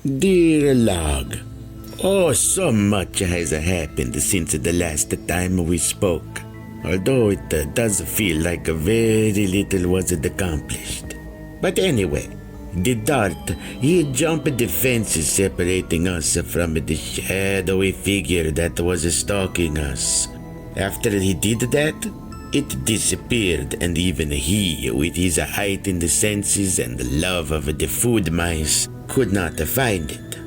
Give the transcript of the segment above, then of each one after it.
Dear log, oh, so much has happened since the last time we spoke, although it does feel like very little was accomplished. But anyway, the dart, he jumped the fences separating us from the shadowy figure that was stalking us. After he did that, it disappeared, and even he, with his heightened senses and the love of the food mice, could not find it.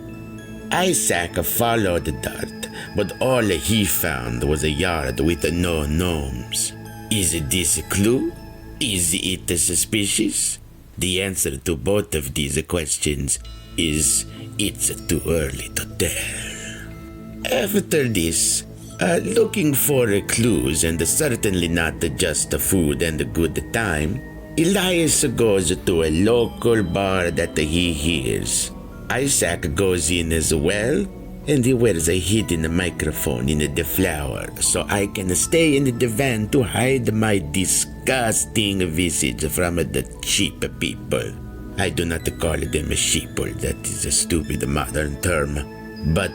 Isaac followed the dart, but all he found was a yard with no gnomes. Is this a clue? Is it suspicious? The answer to both of these questions is it's too early to tell. After this, looking for clues and certainly not just food and a good time, Elias goes to a local bar that he hears. Isaac goes in as well, and he wears a hidden microphone in the flower so I can stay in the van to hide my disgusting visage from the cheap people. I do not call them sheeple, that is a stupid modern term, but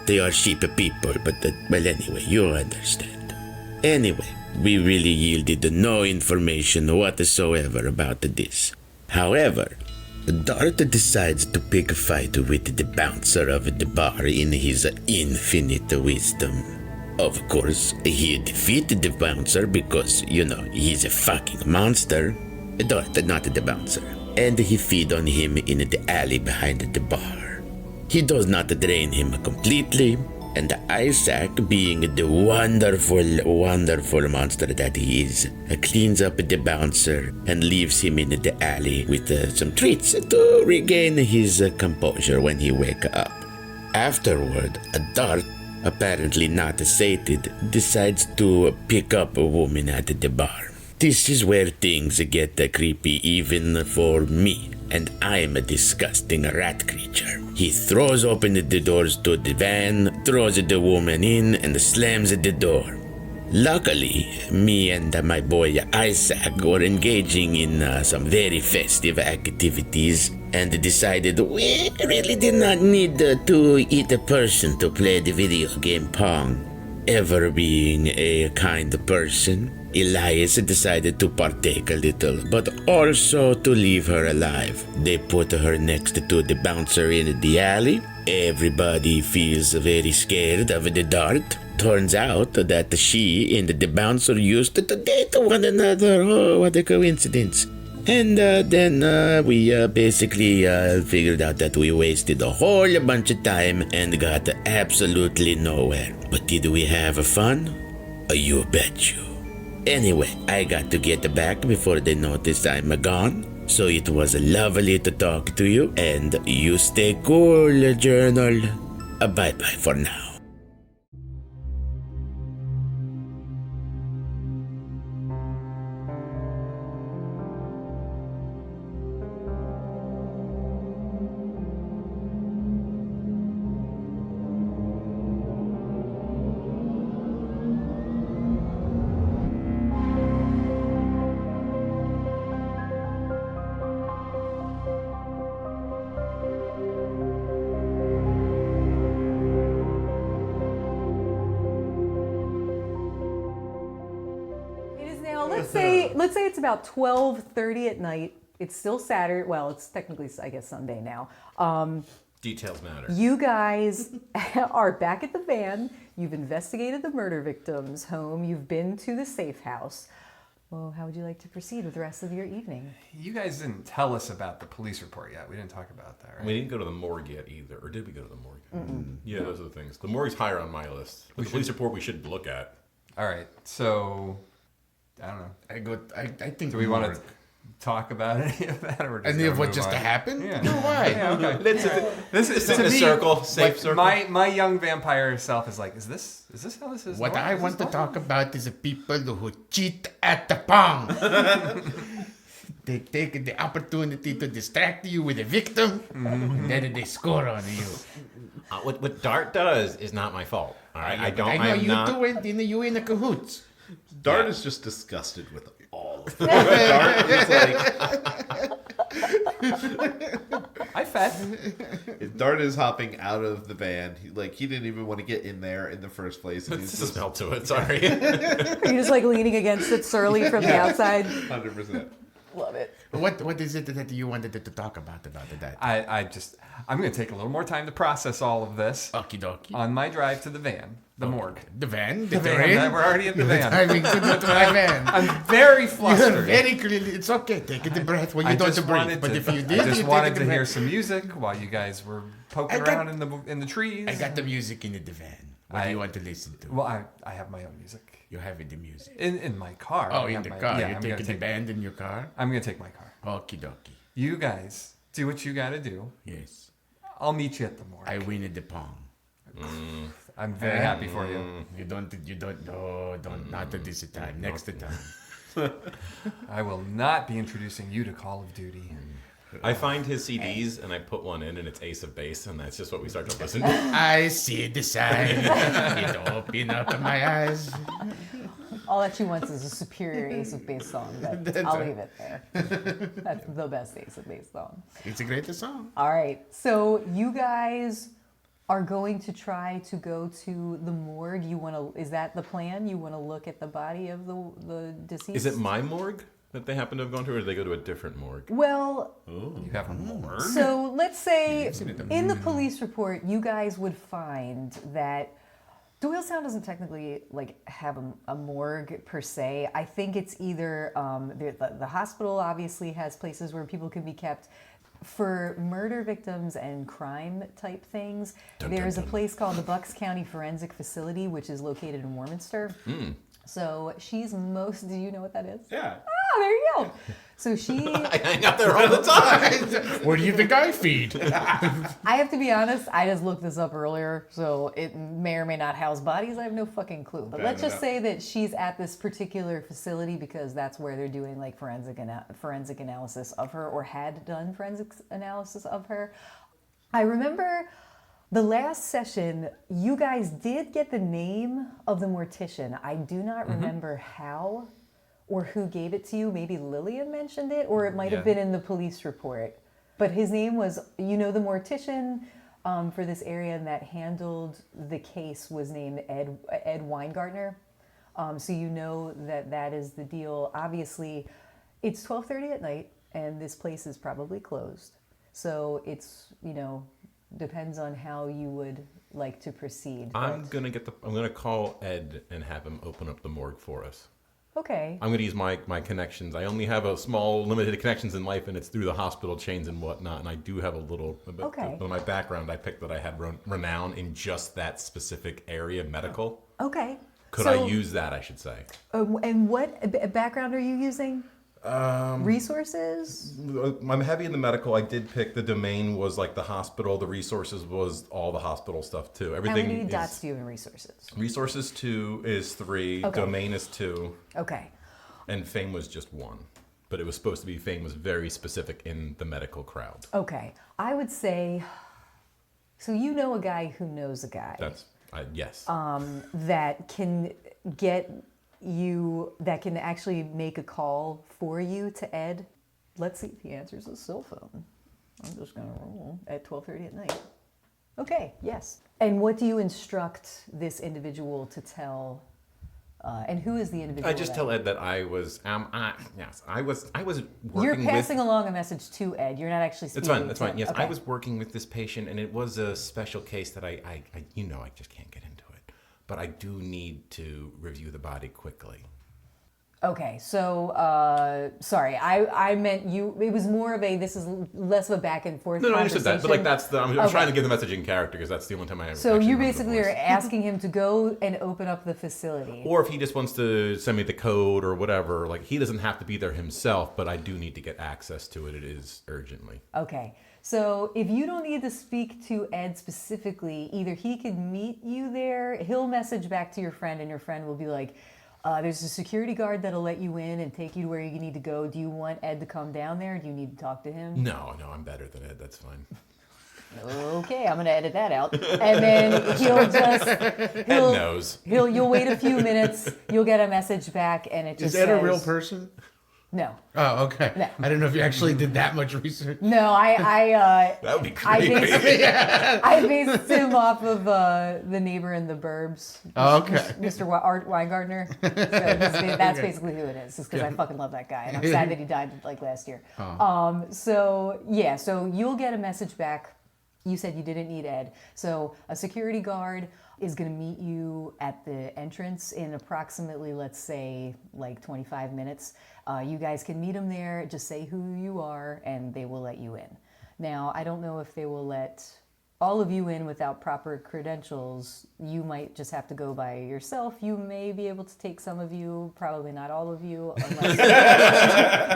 they are sheep people, but well, anyway, you understand. Anyway, we really yielded no information whatsoever about this. However, Dart decides to pick a fight with the bouncer of the bar in his infinite wisdom. Of course, he defeated the bouncer because, he's a fucking monster. Dart, not the bouncer. And he feed on him in the alley behind the bar. He does not drain him completely, and Isaac, being the wonderful, wonderful monster that he is, cleans up the bouncer and leaves him in the alley with some treats to regain his composure when he wakes up. Afterward, Dart, apparently not sated, decides to pick up a woman at the bar. This is where things get creepy even for me, and I'm a disgusting rat creature. He throws open the doors to the van, throws the woman in, and slams the door. Luckily, me and my boy Isaac were engaging in some very festive activities and decided we really did not need to eat a person to play the video game Pong. Ever being a kind person, Elias decided to partake a little, but also to leave her alive. They put her next to the bouncer in the alley. Everybody feels very scared of the dart. Turns out that she and the bouncer used to date one another. Oh, what a coincidence. And then we basically figured out that we wasted a whole bunch of time and got absolutely nowhere. But did we have fun? You bet you. Anyway, I got to get back before they notice I'm gone. So it was lovely to talk to you, and you stay cool, journal. Bye-bye for now. Let's say it's about 12:30 at night. It's still Saturday. Well, it's technically, I guess, Sunday now. Details matter. You guys are back at the van. You've investigated the murder victim's home. You've been to the safe house. Well, how would you like to proceed with the rest of your evening? You guys didn't tell us about the police report yet. We didn't talk about that, right? We didn't go to the morgue yet either. Or did we go to the morgue? Yeah, those are the things. The morgue's higher on my list. The police report we should look at. All right, so I don't know. I think. Do we want to talk about any of that, or any of what just happened? Yeah. No, why? Yeah, okay. This is in a circle, safe circle. My young vampire self is like, is this how this is? What I want to talk about is the people who cheat at the Pong. They take the opportunity to distract you with a victim, and then they score on you. What Dart does is not my fault. All right, I know you two went in. You in the cahoots. Dart is just disgusted with all of it. Dart is like, I fed. Dart is hopping out of the van. He didn't even want to get in there in the first place. And There's a smell to it. Sorry. Are you just like leaning against it surly from the outside? 100%. Love it. What is it that you wanted to talk about that? I'm going to take a little more time to process all of this Okie dokie. on my drive to the van, the morgue. The van? The van. We're already at the van. Driving to my van. I'm very You're flustered. very clearly. It's okay. Take a deep breath when you don't breathe. But if you did, I just you wanted take a to deep hear breath. some music while you guys were poking around in the trees. I got the music in the van. What do you want to listen to? Well, I have my own music You're having the music. in my car. Oh, I in have the my- car. Yeah, You're I'm gonna taking the take. band in your car? I'm gonna take my car. Okie dokie. You guys do what you gotta do. Yes. I'll meet you at the morgue. I win at the Pong. I'm very happy for you. You don't, no, don't, not at this time. Next time. I will not be introducing you to Call of Duty. I find his CDs and I put one in and it's Ace of Base and that's just what we start to listen to. I see the sign. It open up my eyes. All that she wants is a superior Ace of Base song, but I'll leave it there. That's the best Ace of Base song. It's a great song. All right, so you guys are going to try to go to the morgue. Is that the plan? You want to look at the body of the deceased? Is it my morgue that they happen to have gone to, or did they go to a different morgue? Well, You have a morgue? so let's say in the police report, you guys would find that Doylestown doesn't technically have a morgue per se. I think it's either the hospital obviously has places where people can be kept. For murder victims and crime type things, there's a place called the Bucks County Forensic Facility, which is located in Warminster. So she's do you know what that is? Yeah. Oh, there you go. So she, I hang out there all the time. Where do you think I feed? I have to be honest, I just looked this up earlier, so it may or may not house bodies. I have no fucking clue. But let's just say that she's at this particular facility because that's where they're doing forensic analysis of her, or had done forensic analysis of her. I remember the last session, you guys did get the name of the mortician. I do not remember how or who gave it to you. Maybe Lillian mentioned it, or it might have been in the police report. But his name was, the mortician for this area and that handled the case was named Ed Weingartner. So you know that is the deal. Obviously, it's 12:30 at night, and this place is probably closed. So it's, depends on how you would like to proceed. I'm gonna call Ed and have him open up the morgue for us. Okay. I'm gonna use my connections. I only have a small limited connections in life, and it's through the hospital chains and whatnot. And I do have a little. Okay. In my background, I picked that I had renown in just that specific area, medical. Okay. Could I use that? I should say. And what background are you using? Resources? I'm heavy in the medical. I did pick the domain was the hospital. The resources was all the hospital stuff too. Everything. How many is, dots do you have in resources? Resources 2 is 3. Okay. Domain is 2. Okay. And fame was just 1. But it was supposed to be fame was very specific in the medical crowd. Okay. I would say, so you know a guy who knows a guy. That's yes. That can that can actually make a call for you to Ed. Let's see if he answers his cell phone. I'm just gonna roll at 12:30 at night. Okay, yes. And what do you instruct this individual to tell? And who is the individual? I just tell Ed that I was I was working You're passing with. along a message to Ed. You're not actually speaking. That's fine. Yes, okay. I was working with this patient, and it was a special case that I just can't get into it. But I do need to review the body quickly. Okay, so sorry, I meant you. It was more of this is less of a back and forth. No, I understood that, but conversation. I'm trying to give the message in character because that's the only time I ever. So actually you remember the basically are voice. asking him to go and open up the facility. Or if he just wants to send me the code or whatever, he doesn't have to be there himself, but I do need to get access to it. It is urgently. Okay, so if you don't need to speak to Ed specifically, either he can meet you there, he'll message back to your friend, and your friend will be like, there's a security guard that'll let you in and take you to where you need to go. Do you want Ed to come down there? Do you need to talk to him? No, I'm better than Ed. That's fine. Okay, I'm gonna edit that out. And then Ed knows. You'll wait a few minutes, you'll get a message back, and it just Is Ed a says, real person? No. Oh, okay. No. I don't know if you actually did that much research. No, That would be creepy. I based him off of the neighbor in the Burbs. Oh, okay. Mr. Art Weingartner. So that's basically who it is. Just because I fucking love that guy, and I'm sad that he died like last year. Oh. So you'll get a message back. You said you didn't need Ed. So a security guard is going to meet you at the entrance in approximately, let's say, like 25 minutes. You guys can meet him there. Just say who you are, and they will let you in. Now, I don't know if they will let all of you in without proper credentials. You might just have to go by yourself. You may be able to take some of you, probably not all of you, unless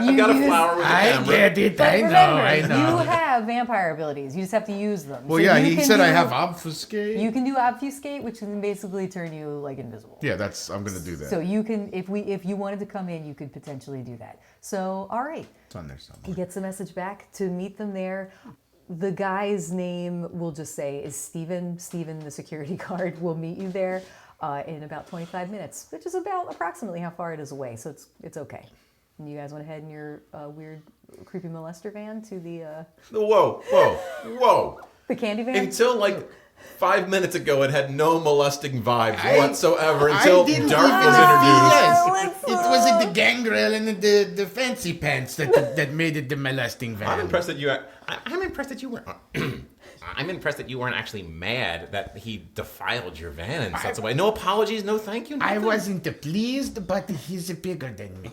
You got a flower with a I camera. get it. But I remember, know. you have vampire abilities. You just have to use them. Well, So yeah, you he can said I do- have obfuscate. You can do obfuscate, which can basically turn you like invisible. Yeah, I'm gonna do that. So you can, if you wanted to come in, you could potentially do that. So all right, It's on there somewhere. he gets a message back to meet them there. The guy's name we'll just say is Steven. Steven, the security guard, will meet you there in about 25 minutes, which is about approximately how far it is away. So it's okay. And you guys want to head in your weird, creepy molester van to the Whoa. candy van? Until like 5 minutes ago, it had no molesting vibes I- whatsoever until I didn't Dark even was introduced. Yes, it was the gangrel and the fancy pants that made it the molesting van. I'm impressed that I'm impressed that you weren't. I'm impressed that you weren't actually mad that he defiled your van in such a way. No apologies, no thank you. I nothing. wasn't pleased, but he's bigger than me,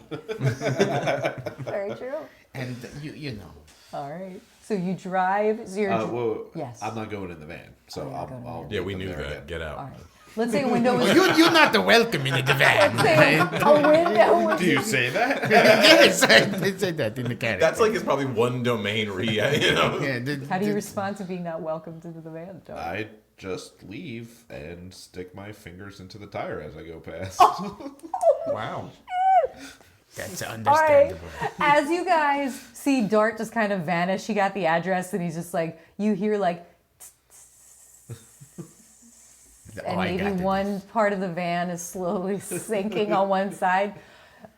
Very true. and you know. All right. So you drive. So you're, Well, Yes. I'm not going in the van, so you're not going in the I'll van. Yeah, meet we them knew there that. again. Get out. all right. Let's say a window is. You're not the welcome in the van. Say a window. Do you say that? Yes, I did say that in the character. That's like his probably one domain you know. Yeah, How do you respond to being not welcomed into the van, John? I just leave and stick my fingers into the tire as I go past. Wow. That's All right. understandable. As you guys see Dart just kind of vanish, he got the address and he's just like, you hear like, and I maybe got it. one part of the van is slowly sinking on one side.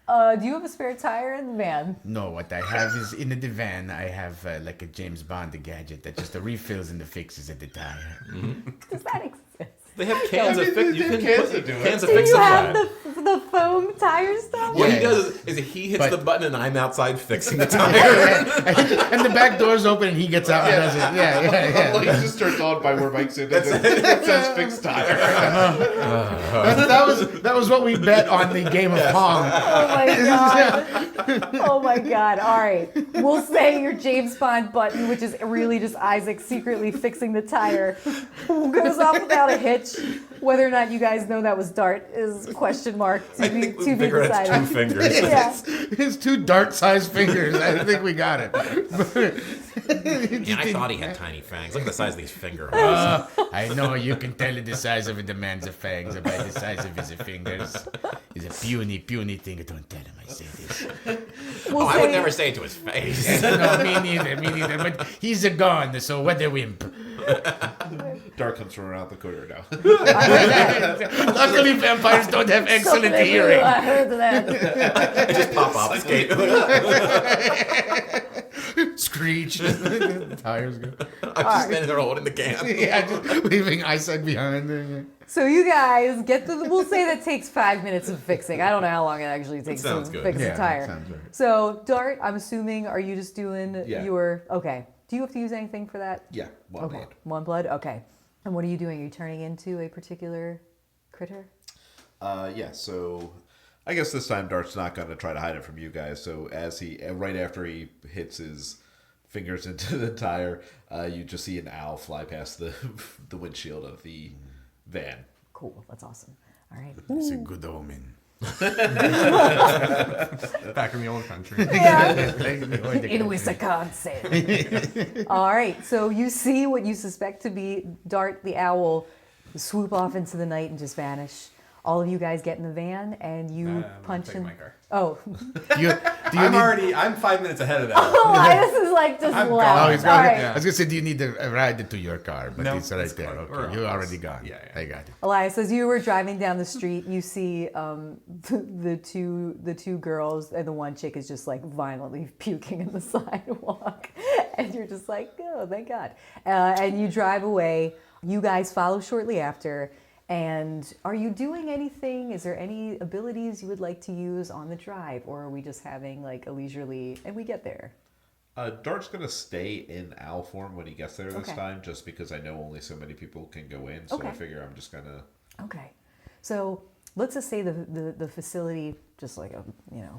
Do you have a spare tire in the van? No, what I have is in the van. I have like a James Bond gadget that just refills and fixes at the tire. Does that exist? They have cans of fix. You can cans put that do it. cans of Do fix you in have that. the foam tire stuff? What he Yeah. does is he hits But- the button and I'm outside fixing the tire. And the back door's open and he gets out and does it. Yeah. Like, it just turns on by where Mike's in. It says fixed tire. That was what we bet on the game of Pong. Oh my god. Oh my god. All right. We'll say your James Bond button, which is really just Isaac secretly fixing the tire, goes off without a hitch. Whether or not you guys know that was Dart is question mark I to be think we to be figure it's two decided. fingers. Yeah. His two dart-sized fingers. I think we got it. Yeah, I thought he had tiny fangs. Look at the size of these finger Oh. holes. I know you can tell the size of the man's fangs by the size of his fingers. He's a puny thing. Don't tell him I say this. We'll I would say- never say it to his face. No, me neither. But he's a gone, so what a wimp. Dark comes from around the corner now. Luckily, vampires don't have excellent Something hearing. I heard that. Just pop off skate. Screech. Tires go. I'm just standing there holding the can. Yeah, just leaving Isaac behind. So you guys get to we'll say that takes 5 minutes of fixing. I don't know how long it actually takes to sounds good. fix Yeah, a tire. sounds right. So Dart, I'm assuming, are you just doing Yeah. your okay. Do you have to use anything for that? Yeah, one Okay. blood. One blood? Okay. And what are you doing? Are you turning into a particular critter? Yeah, so I guess this time Dart's not going to try to hide it from you guys. So as right after he hits his fingers into the tire, you just see an owl fly past the the windshield of the van. Cool. That's awesome. All right. It's a good omen. Back in the old country. In Wisconsin. All right. So you see what you suspect to be Dart the owl swoop off into the night and just vanish. All of you guys get in the van and you punch in. my car. Oh, Do you I'm 5 minutes ahead of that. Elias is like just I'm left. gone. Oh, he's All gone. right. I was gonna say, do you need a ride to your car? But No, it's right it's there. fine. Okay, We're you're almost. already gone. Yeah. I got it. Elias, as you were driving down the street, you see the two girls, and the one chick is just like violently puking in the sidewalk, and you're just like, oh, thank God. And you drive away. You guys follow shortly after. And are you doing anything? Is there any abilities you would like to use on the drive, or are we just having like a leisurely? And we get there. Dart's gonna stay in owl form when he gets there this Okay. time, just because I know only so many people can go in. So Okay. I figure I'm just gonna. Okay, so let's just say the facility, just like a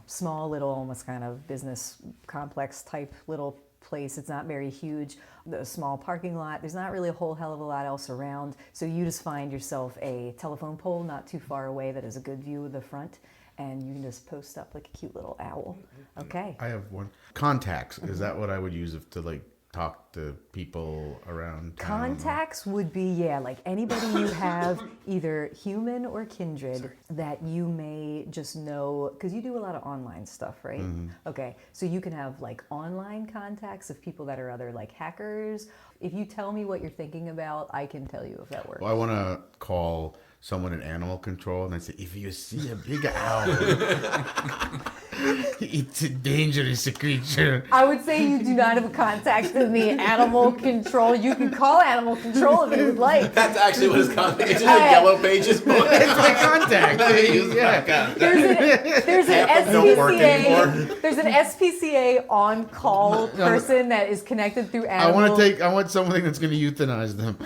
small little almost kind of business complex type little place. It's not very huge. The small parking lot. There's not really a whole hell of a lot else around. So you just find yourself a telephone pole not too far away that has a good view of the front, and you can just post up like a cute little owl. Okay. I have one. Contacts. Is that what I would use to like talk to people around town? Contacts would be, like anybody you have, either human or kindred, that you may just know, because you do a lot of online stuff, right? Okay, so you can have like online contacts of people that are other like hackers. If you tell me what you're thinking about, I can tell you if that works. Well, I want to call someone in animal control and I say, if you see a big owl, it's a dangerous creature. I would say you do not have a contact with me, animal control. You can call animal control if you would like. That's actually what his contact is. Yellow Pages book. It's my contact. Yeah. There's an Half of them don't work anymore. SPCA. There's an SPCA on-call person that is connected through animal. I want something that's going to euthanize them.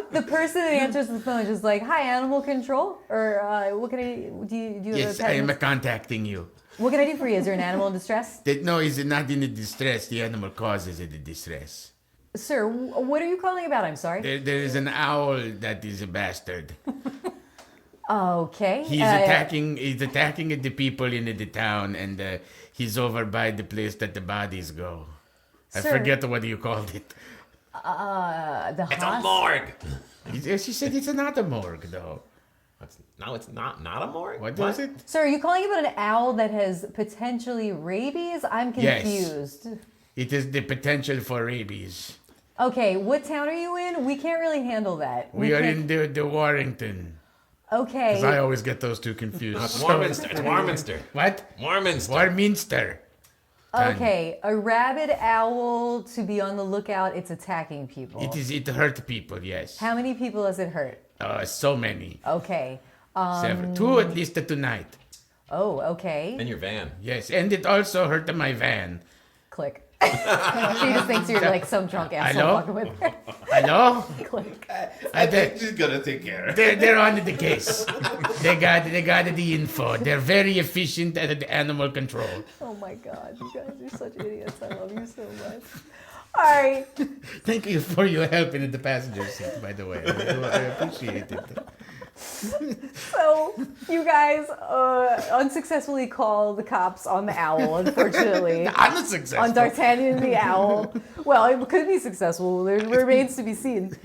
The person that answers the phone is just like, "Hi, animal control," or "What can I do? You have Yes, a I am pet? contacting you. What can I do for you? Is there an animal in distress, No, he's not in the distress. The animal causes the distress. sir? What are you calling about? I'm sorry. There is an owl that is a bastard. Okay. He's attacking the people in the town, and he's over by the place that the bodies go. I Sir. forget what you called it. It's a morgue. She said it's not a morgue, though. It's not a morgue. What was it? Sir, are you calling about an owl that has potentially rabies? I'm Yes. confused. It is the potential for rabies. Okay, what town are you in? We can't really handle that. We are can't- in the Warrington. Okay. Because I always get those two confused. It's Warminster. It's Warminster. What? Warminster. Warminster. Okay, a rabid owl to be on the lookout. It's attacking people. It hurt people, yes. How many people does it hurt? So many. Okay. Seven. Two at least tonight. Oh, okay. In your van. Yes, and it also hurt my van. Click. She just thinks you're like some drunk asshole Hello? fucking with her. Hello? Click. She's gonna take care. They're on the case. They got the info. They're very efficient at the animal control. Oh my god, you guys are such idiots. I love you so much. All right. Thank you for your help in the passenger seat, by the way. I appreciate it. So you guys unsuccessfully call the cops on the owl, unfortunately. Unsuccessful. On D'Artagnan the owl. Well, it could be successful. There remains to be seen.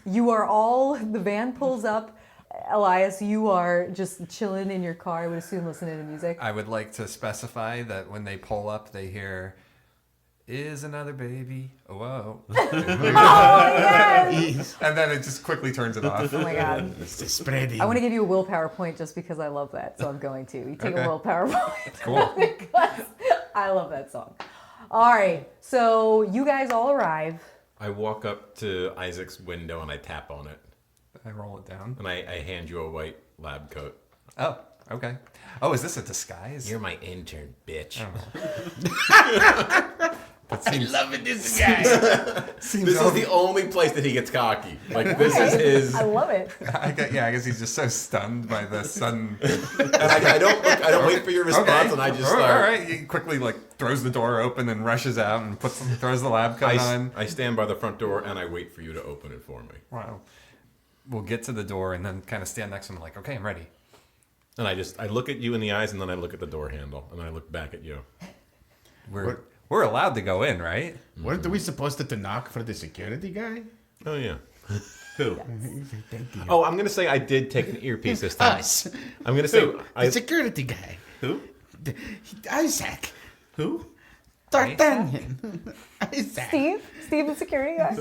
You are all, the van pulls up. Elias, you are just chilling in your car, I would assume, listening to music. I would like to specify that when they pull up, they hear, "Is another baby? Whoa." Oh, yes! And then it just quickly turns it off. Oh my god. It's spreading. I want to give you a willpower point just because I love that, so I'm going to. You take Okay. a willpower point. Cool. Because I love that song. All right, so you guys all arrive. I walk up to Isaac's window and I tap on it. I roll it down. And I hand you a white lab coat. Oh, okay. Oh, is this a disguise? You're my intern, bitch. I love it, this guy. This is the only place that he gets cocky. Like, this is his... I love it. I guess he's just so stunned by the sudden. And I don't wait for your response, and I just start... All right. He quickly throws the door open and rushes out and throws the lab coat on. I stand by the front door and I wait for you to open it for me. Wow. We'll get to the door and then kind of stand next to him like, okay, I'm ready. And I look at you in the eyes, and then I look at the door handle, and I look back at you. We're allowed to go in, right? Weren't we supposed to knock for the security guy? Oh, yeah. Who? Thank you. Oh, I'm going to say I did take an earpiece this time. Us. I'm going to say The security guy. Who? Isaac. Who? D'Artagnan. Isaac. Steve the security guy.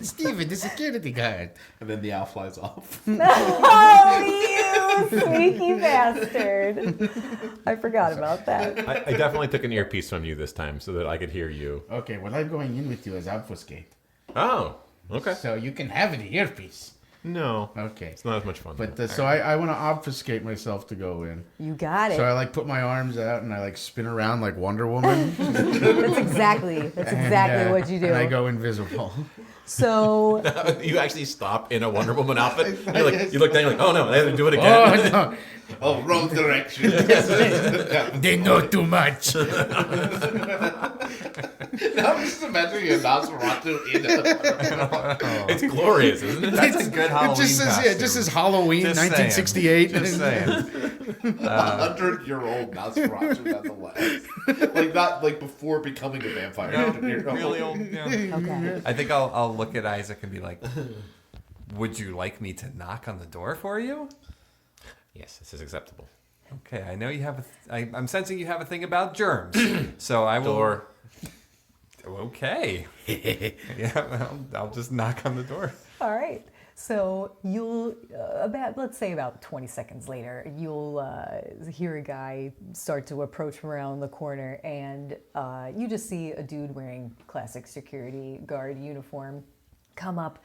Steven, the security guard. And then the owl flies off. Oh, you sneaky bastard. I forgot about that. I definitely took an earpiece from you this time so that I could hear you. Okay, well, I'm going in with you as obfuscate. Oh, okay. So you can have the earpiece. No. Okay. It's not as much fun. But so I want to obfuscate myself to go in. You got it. So I like put my arms out and I like spin around like Wonder Woman. That's exactly what you do. And I go invisible. So You actually stop in a Wonder Woman outfit. You look down, you're like, oh no, I have to do it again. Oh no, Oh, wrong direction. they know too much. Now I'm just imagining a Nosferatu in a... It's glorious, isn't it? That's a good Halloween It just says costume. it just says Halloween, Just 1968. Just saying. 100-year-old Nosferatu nonetheless. Like, not like before becoming a vampire. Really old. Yeah. okay. I think I'll look at Isaac and be like, would you like me to knock on the door for you? Yes, this is acceptable. Okay, I know you have I'm sensing you have a thing about germs. So I will... Door. Okay. Yeah, I'll just knock on the door. All right. So you'll let's say about 20 seconds later, you'll hear a guy start to approach from around the corner, and you just see a dude wearing classic security guard uniform come up,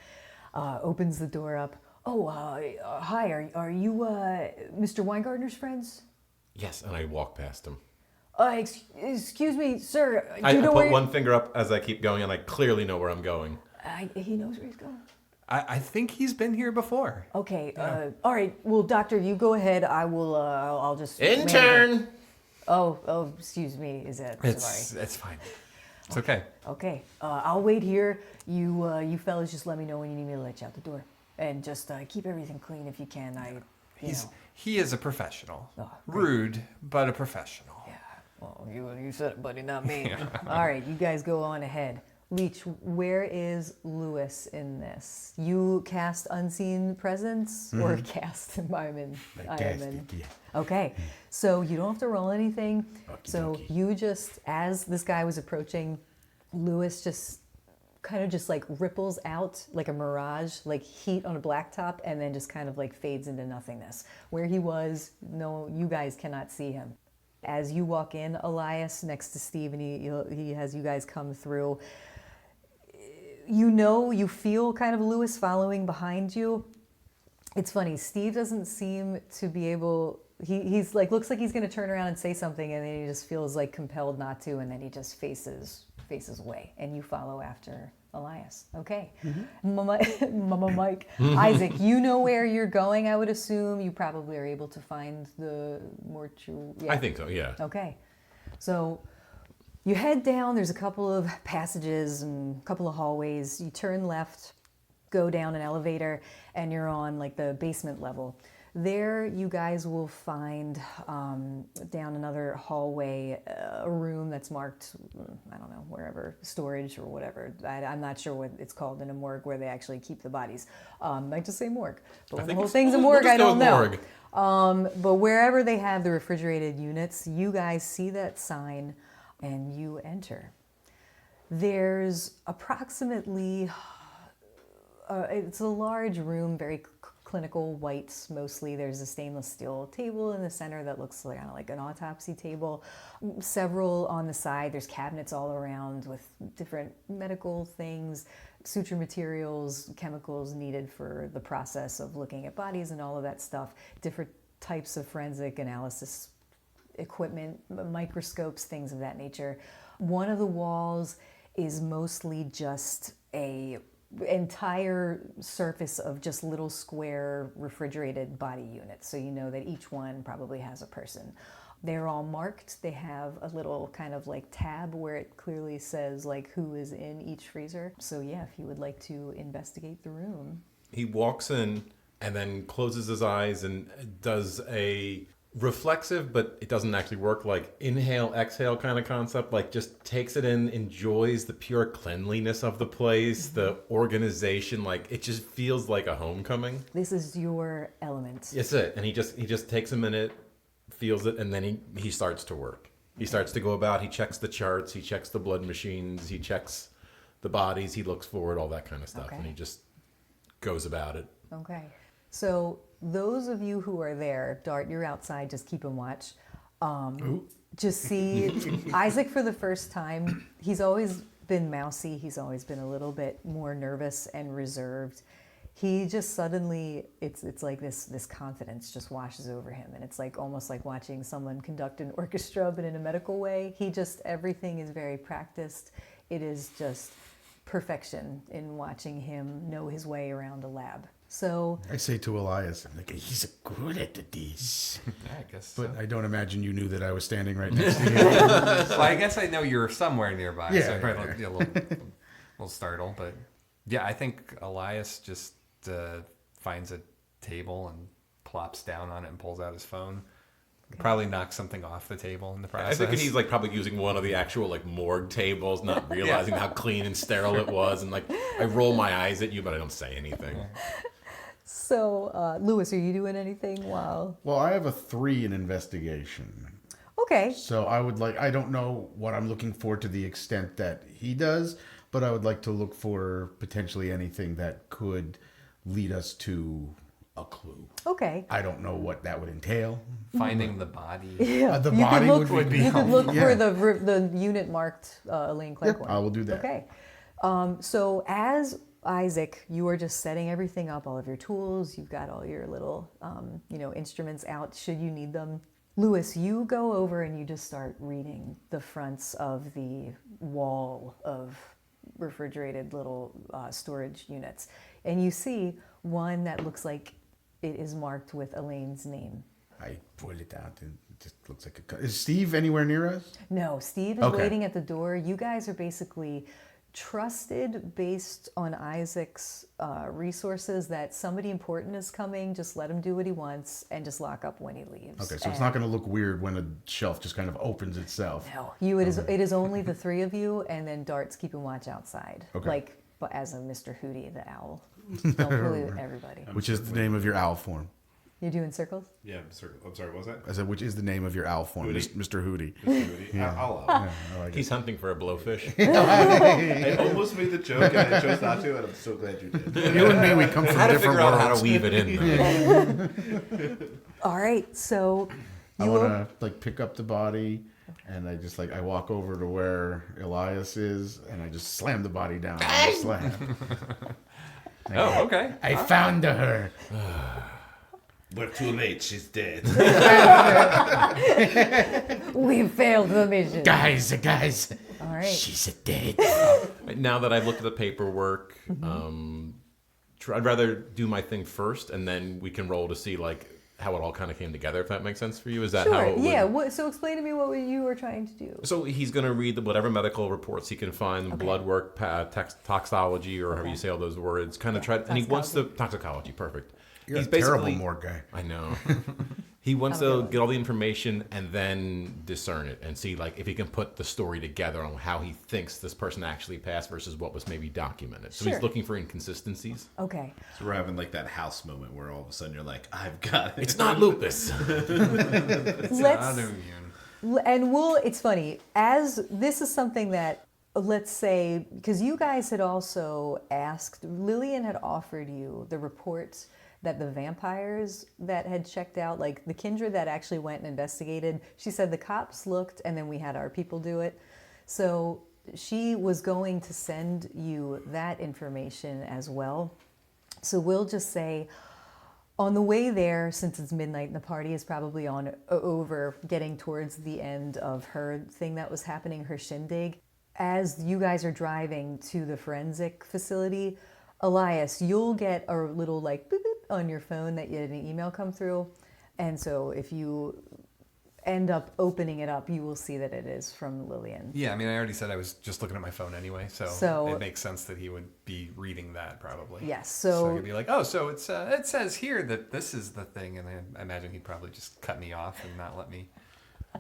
opens the door up. Oh, hi. Are you Mr. Weingartner's friends? Yes, and I walk past him. Excuse me, sir. Do I you know put where one finger up as I keep going, and I clearly know where I'm going. he knows where he's going. I think he's been here before. Okay. All right. Well, doctor, you go ahead. I will. I'll just. Intern! Oh. Excuse me. Is it? Sorry. It's fine. It's okay. Okay. I'll wait here. You fellas just let me know when you need me to let you out the door, and just keep everything clean if you can. He is a professional. Oh, great. Rude, but a professional. Yeah. Well, you said it, buddy, not me. All right. You guys go on ahead. Leech, where is Lewis in this? You cast Unseen Presence or cast Environment? Okay, so you don't have to roll anything. So you just, as this guy was approaching, Lewis just kind of just like ripples out like a mirage, like heat on a blacktop, and then just kind of like fades into nothingness. Where he was, no, you guys cannot see him. As you walk in, Elias, next to Steve, and he has you guys come through. You feel kind of Lewis following behind you. It's funny, Steve doesn't seem to be able, he's like, looks like he's going to turn around and say something, and then he just feels like compelled not to, and then he just faces away, and you follow after Elias. Okay. Mama Mike. Isaac, you know where you're going, I would assume. You probably are able to find the mortuary. Yeah. I think so, yeah. Okay. So you head down, there's a couple of passages and a couple of hallways. You turn left, go down an elevator, and you're on like the basement level. There you guys will find down another hallway a room that's marked, I don't know, wherever, storage or whatever. I'm not sure what it's called in a morgue where they actually keep the bodies. I might just say morgue, but when the whole thing's a morgue, I don't know. But wherever they have the refrigerated units, you guys see that sign and you enter. There's approximately, it's a large room, very clinical whites mostly. There's a stainless steel table in the center that looks like, kind of like an autopsy table. Several on the side. There's cabinets all around with different medical things, suture materials, chemicals needed for the process of looking at bodies and all of that stuff. Different types of forensic analysis equipment, microscopes, things of that nature. One of the walls is mostly just a entire surface of just little square refrigerated body units. So you know that each one probably has a person. They're all marked. They have a little kind of like tab where it clearly says like who is in each freezer. So yeah, if you would like to investigate the room. He walks in and then closes his eyes and does reflexive, but it doesn't actually work. Like inhale, exhale kind of concept. Like just takes it in, enjoys the pure cleanliness of the place, the organization. Like it just feels like a homecoming. This is your element. It's it. And he just takes a minute, feels it, and then he starts to work. He starts to go about. He checks the charts. He checks the blood machines. He checks the bodies. He looks forward, all that kind of stuff, and he just goes about it. Okay. So those of you who are there, Dart, you're outside, just keep and watch. Just see Isaac for the first time. He's always been mousy. He's always been a little bit more nervous and reserved. He just suddenly, it's like this confidence just washes over him. And it's like almost like watching someone conduct an orchestra, but in a medical way. Everything is very practiced. It is just perfection in watching him know his way around a lab. So I say to Elias, I'm like, he's good at this. I guess so. But I don't imagine you knew that I was standing right next to you. Well, I guess I know you're somewhere nearby, Yeah, so I probably yeah. be a little startled. But yeah, I think Elias just finds a table and plops down on it and pulls out his phone. Probably knocks something off the table in the process. I think he's like probably using one of the actual like morgue tables, not realizing how clean and sterile it was, and like I roll my eyes at you, but I don't say anything. So, Lewis, are you doing anything while? Well, I have a 3 in investigation. Okay. So I don't know what I'm looking for to the extent that he does, but I would like to look for potentially anything that could lead us to a clue. Okay. I don't know what that would entail. finding the body. Yeah. The You body could look, would be You could look helpful. for Yeah. the unit marked Elaine Cleghorn. I will do that. Okay. So as Isaac, you are just setting everything up, all of your tools. You've got all your little, instruments out should you need them. Lewis, you go over and you just start reading the fronts of the wall of refrigerated little storage units. And you see one that looks like it is marked with Elaine's name. I pull it out and it just looks like Is Steve anywhere near us? No, Steve is Okay. waiting at the door. You guys are basically trusted based on Isaac's resources that somebody important is coming. Just let him do what he wants and just lock up when he leaves. Okay, so it's not going to look weird when a shelf just kind of opens itself. No, it is only the 3 of you, and then Dart's keeping watch outside. Okay. Like, but as a Mr. Hootie, the owl. Don't believe everybody. Which is the name of your owl form. You're doing circles? Yeah, I'm sorry, what was that? I said, which is the name of your owl form, Hootie. Mr. Hootie. I'll allow it. I like He's hunting for a blowfish. I almost made the joke and I chose not to, and I'm so glad you did. it. You and me, we come from How to different figure out worlds. how to weave it in. Though. All right, so I you want to pick up the body, and I walk over to where Elias is, and I just slam the body down on the slab. Oh, okay. I found her. We're too late, she's dead. we failed the mission. Guys. All right. She's dead. Now that I've looked at the paperwork, I'd rather do my thing first, and then we can roll to see like how it all kind of came together. If that makes sense for you, is that how? Sure. It would... Yeah. So explain to me what you were trying to do. So he's going to read whatever medical reports he can find, blood work, toxology, or however you say all those words. Kind of try, and he wants the toxicology. Perfect. You're He's a terrible basically morgue guy. I know. He wants to get all the information and then discern it and see like if he can put the story together on how he thinks this person actually passed versus what was maybe documented. So Sure. he's looking for inconsistencies. Okay. So we're having like that house moment where all of a sudden you're like, I've got it. It's not lupus. Let's. And it's funny, as this is something that, let's say, because you guys had also asked, Lillian had offered you the reports that the vampires that had checked out, like the kindred that actually went and investigated, she said the cops looked and then we had our people do it. So she was going to send you that information as well. So we'll just say, on the way there, since it's midnight and the party is probably over, getting towards the end of her thing that was happening, her shindig, as you guys are driving to the forensic facility, Elias, you'll get a little like boop, boop on your phone that you had an email come through. And so if you end up opening it up, you will see that it is from Lillian. Yeah, I mean, I already said I was just looking at my phone anyway, so it makes sense that he would be reading that probably. Yes, so he'd be like, oh, so it's it says here that this is the thing, and I imagine he'd probably just cut me off and not let me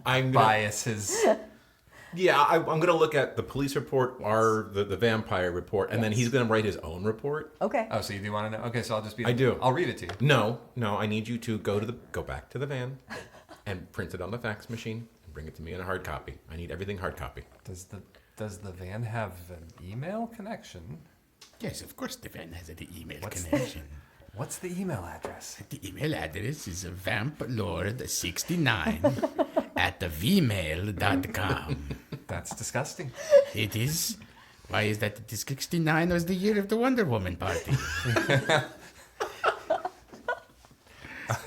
bias his... Yeah, I'm going to look at the police report or the vampire report, and then he's going to write his own report. Okay. Oh, so you do want to know? Okay, so I'll just be... I do. I'll read it to you. No, I need you to go back to the van and print it on the fax machine and bring it to me in a hard copy. I need everything hard copy. Does the van have an email connection? Yes, of course the van has an email connection. What's the email address? The email address is VampLord69 at vmail.com. That's disgusting. It is. Why is that? The 69 was the year of the Wonder Woman party.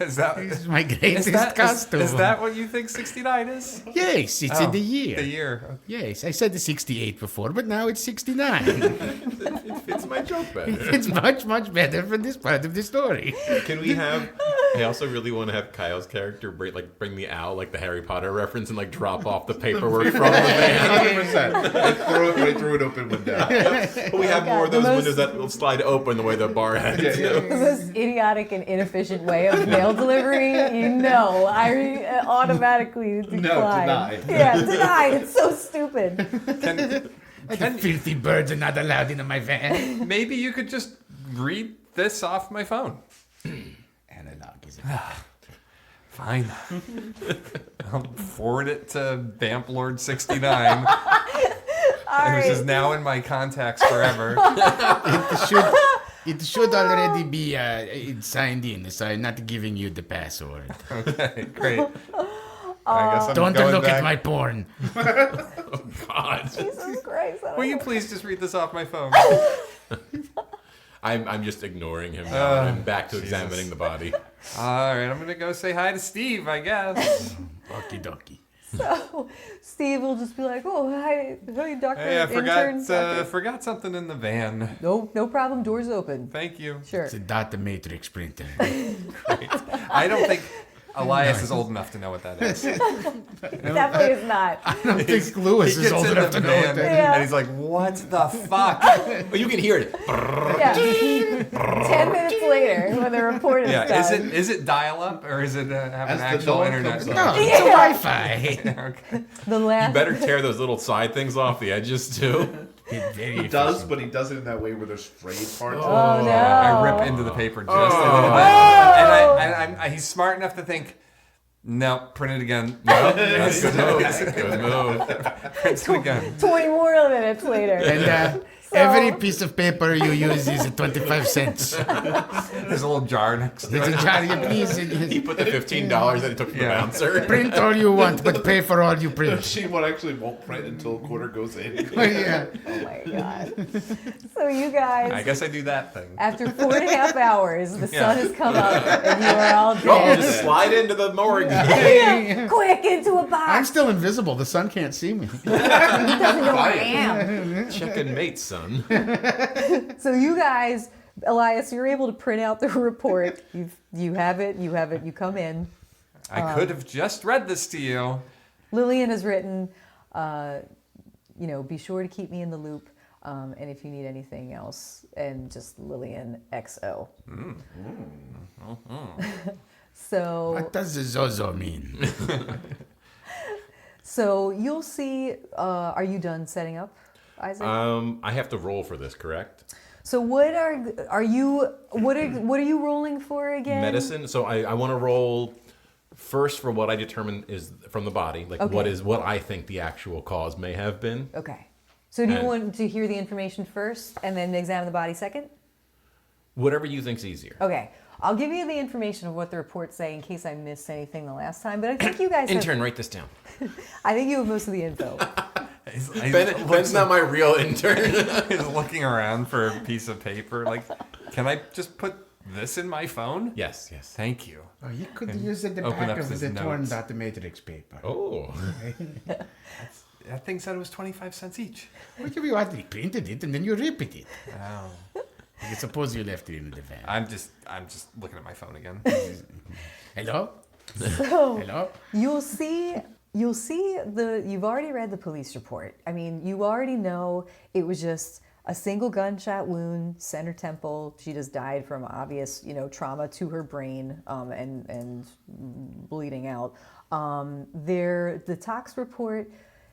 Is that This is my greatest costume. Is that what you think 69 is? Yes, it's in the year. The year. Okay. Yes, I said the 68 before, but now it's 69. It fits my joke better. It's much, much better for this part of the story. Can we have... I also really want to have Kyle's character bring the owl, like the Harry Potter reference, and like drop off the paperwork from the van. 100%. Like, throw it right through an open window. But we have more of those windows that will slide open the way the bar had to. The most idiotic and inefficient way of mail delivery, I automatically decline. No, denied. Yeah, denied. It's so stupid. The filthy birds are not allowed into my van. Maybe you could just read this off my phone. Analog, is it? Fine. I'll forward it to VampLord69. Which is now in my contacts forever. It should already be signed in, so I'm not giving you the password. Okay, great. I guess I'm Don't going look back. at my porn. Oh, God. Jesus Christ. Will you please just read this off my phone? I'm just ignoring him now. And I'm back to Jesus. examining the body. All right, I'm going to go say hi to Steve, I guess. Okie dokie. So Steve will just be like, oh, hi, Dr. Hey, I Intern. forgot something in the van. No problem. Door's open. Thank you. Sure. It's a data matrix printer. Great. I don't think Elias is old enough to know what that is. Definitely is not. I don't think Lewis is old enough to know what that is. Yeah. And he's like, what the fuck? Oh, you can hear it. Yeah. 10 minutes later, when the report is done. Is it dial up or is it have As an the actual dawn internet? comes up. No, it's a Wi-Fi. Okay. The last. You better tear those little side things off the edges, too. He does, but he does it in that way where there's straight parts. Oh, no. I rip into the paper just a little bit. And he's smart enough to think, no, print it again. No, That's good move. Good move. print it again. 20 more minutes later. And every piece of paper you use is 25 cents. There's a little jar next to There's it. a jar, please. He put the $15 that it took from the Yeah. bouncer. Print all you want, but pay for all you print. She actually won't print until a quarter goes in. Yeah. Oh my God. So you guys, I guess I do that thing. after 4.5 hours, the Yeah. sun has come up and you are all Oh, dead. just slide into the morgue. Quick, into a I'm box. still invisible. The sun can't see me. He doesn't know where I am. Checking mates, son. So you guys, Elias, you're able to print out the report. You have it. You come in. I could have just read this to you. Lillian has written, be sure to keep me in the loop. And if you need anything else, and just Lillian XO. So, What does the Zozo mean? so you'll see. Are you done setting up, Isaac? I have to roll for this, correct? So what are you rolling for again? Medicine. So I want to roll first for what I determine is from the body, like Okay. what I think the actual cause may have been. Okay. So do you And- want to hear the information first and then examine the body second? Whatever you think's easier. Okay. I'll give you the information of what the reports say in case I missed anything the last time, but I think you guys Intern, write this down. I think you have most of the info. Ben's not my real intern. He's looking around for a piece of paper. Like, can I just put this in my phone? Yes. Thank you. Oh, you could use the Open back up of his the torn notes. data matrix paper. Oh. That thing said it was 25 cents each. What if you already printed it and then you repeat it? Oh. I suppose you left it in the van. I'm just looking at my phone again. Hello? So Hello? you'll see you've already read the police report. I mean, you already know it was just a single gunshot wound, center temple. She just died from obvious, trauma to her brain, and bleeding out. The tox report,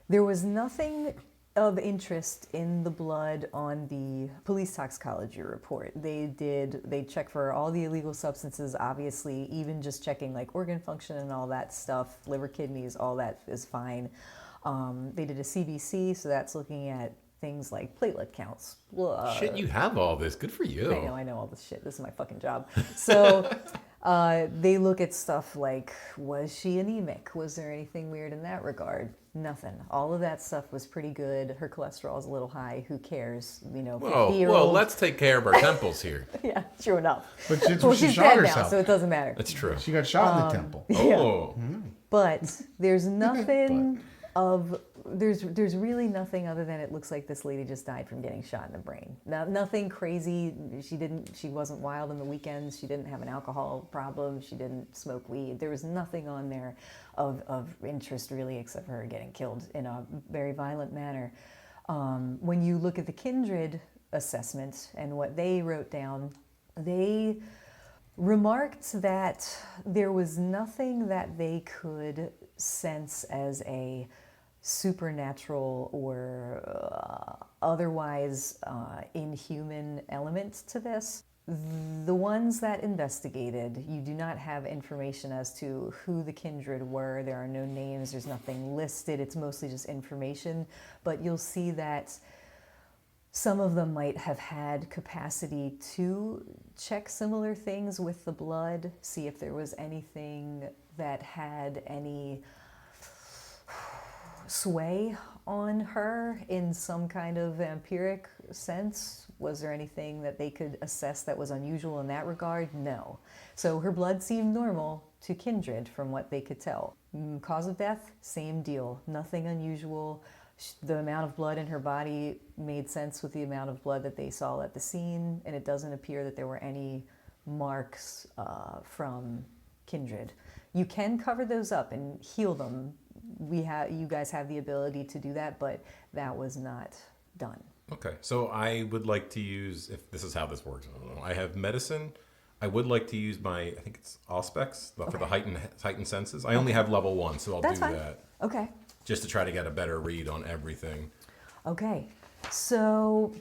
there was nothing of interest in the blood on the police toxicology report. They checked for all the illegal substances, obviously, even just checking like organ function and all that stuff, liver, kidneys, all that is fine. They did a CBC, so that's looking at things like platelet counts. Shit, you have all this. Good for you. I know all this shit. This is my fucking job. So they look at stuff like, was she anemic? Was there anything weird in that regard? Nothing. All of that stuff was pretty good. Her cholesterol is a little high. Who cares? Well, let's take care of our temples here. Yeah, true enough. But She's shot dead herself. now, so it doesn't matter. That's true. She got shot in the temple. Oh. But there's nothing there's really nothing other than it looks like this lady just died from getting shot in the brain. Nothing crazy. She wasn't wild on the weekends. She didn't have an alcohol problem. She didn't smoke weed. There was nothing on there of interest really, except for her getting killed in a very violent manner. When you look at the kindred assessment and what they wrote down, they remarked that there was nothing that they could sense as a supernatural or otherwise inhuman element to this. The ones that investigated, you do not have information as to who the kindred were. There are no names. There's nothing listed. It's mostly just information. But you'll see that some of them might have had capacity to check similar things with the blood, see if there was anything that had any sway on her in some kind of vampiric sense. Was there anything that they could assess that was unusual in that regard? No. So her blood seemed normal to kindred from what they could tell. Cause of death, same deal. Nothing unusual. The amount of blood in her body made sense with the amount of blood that they saw at the scene, and it doesn't appear that there were any marks from kindred. You can cover those up and heal them. You guys have the ability to do that, but that was not done. Okay, so I would like to use, if this is how this works, I don't know. I have medicine. I would like to use my, I think it's Auspex for the heightened senses. I only have level 1, so I'll do that. Okay. Just to try to get a better read on everything. Okay, so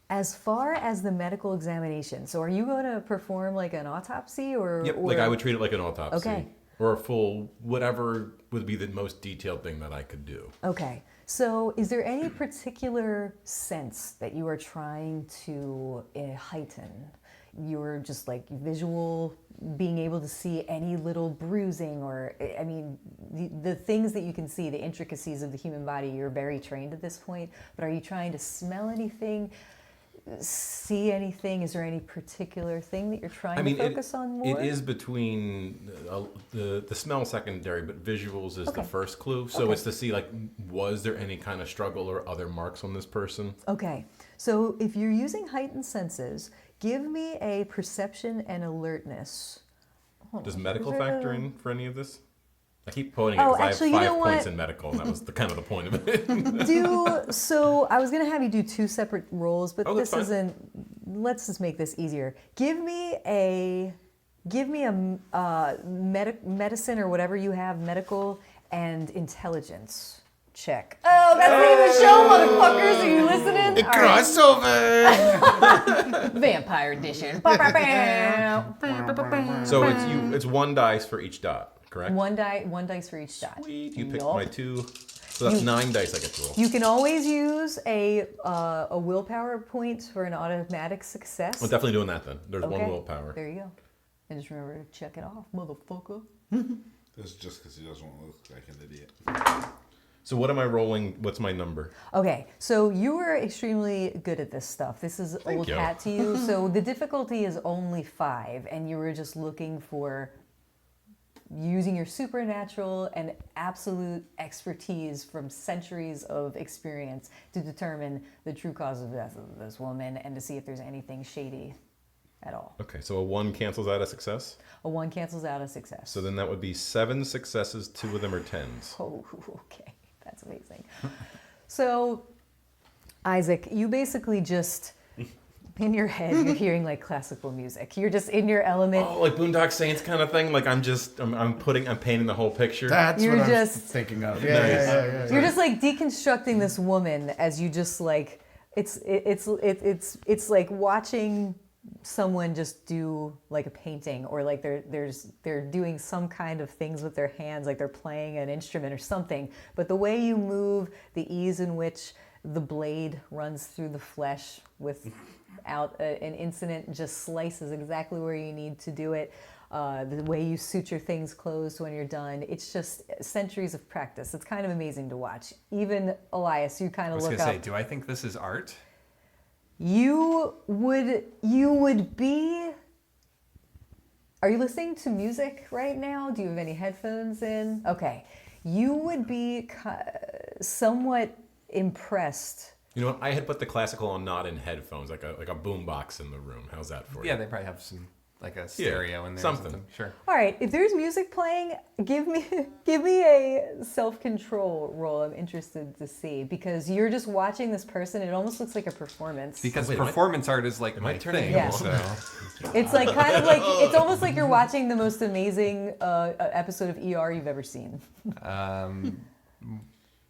as far as the medical examination, so are you going to perform like an autopsy or? Yep, like I would treat it like an autopsy. Okay. Or a full, whatever would be the most detailed thing that I could do. Okay, so is there any particular sense that you are trying to heighten? You're just like visual, being able to see any little bruising or, I mean, the things that you can see, the intricacies of the human body, you're very trained at this point, but are you trying to smell anything, see anything? Is there any particular thing that you're trying to focus on more? It is between the smell secondary, but visuals is the first clue. So it's to see, like, was there any kind of struggle or other marks on this person? Okay, so if you're using heightened senses, give me a perception and alertness. Does medical factor in for any of this? I keep quoting it because I have 5 points in medical, and that was kind of the point of it. So I was going to have you do 2 separate rolls, but this fine. isn't. Let's just make this easier. Give me a medicine or whatever you have, medical and intelligence check. Oh, that's the name of the show, motherfuckers. Are you listening? The crossover. Vampire edition. So it's 1 dice for each dot, correct? One dice for each dot. Sweet. You picked my 2. So that's 9 dice I get to roll. You can always use a willpower point for an automatic success. I'm definitely doing that then. There's 1 willpower. There you go. And just remember to check it off, motherfucker. This is just because he doesn't want to look like an idiot. So what am I rolling? What's my number? Okay, so you were extremely good at this stuff. This is old you. hat to you. So the difficulty is only 5, and you were just looking for using your supernatural and absolute expertise from centuries of experience to determine the true cause of death of this woman and to see if there's anything shady at all. Okay, so a 1 cancels out a success. A 1 cancels out a success. So then that would be 7 successes. 2 of them are 10s. Oh, okay. That's amazing. So, Isaac, you basically just, in your head, you're hearing like classical music. You're just in your element. Oh, like Boondock Saints kind of thing. Like I'm painting the whole picture. That's You're what just- I'm thinking of. Nice. Yeah. You're just like deconstructing this woman as you just like, it's like watching someone just do like a painting, or like they're doing some kind of things with their hands, like they're playing an instrument or something. But the way you move, the ease in which the blade runs through the flesh without an incident, just slices exactly where you need to do it. The way you suture things closed when you're done, it's just centuries of practice. It's kind of amazing to watch. Even Elias, you kind I of was look gonna up. say, do I think this is art? You would be. Are you listening to music right now? Do you have any headphones in? Okay. You would be somewhat impressed. You know what? I had put the classical on, not in headphones, like a boom box in the room. How's that for you? Yeah, they probably have some like a stereo in there. something. Or something. Sure. All right, if there's music playing, give me a self-control roll. I'm interested to see, because you're just watching this person. It almost looks like a performance. Because Wait, am I- performance art is like my turning thing. Yeah. So It's like kind of like, it's almost like you're watching the most amazing episode of ER you've ever seen.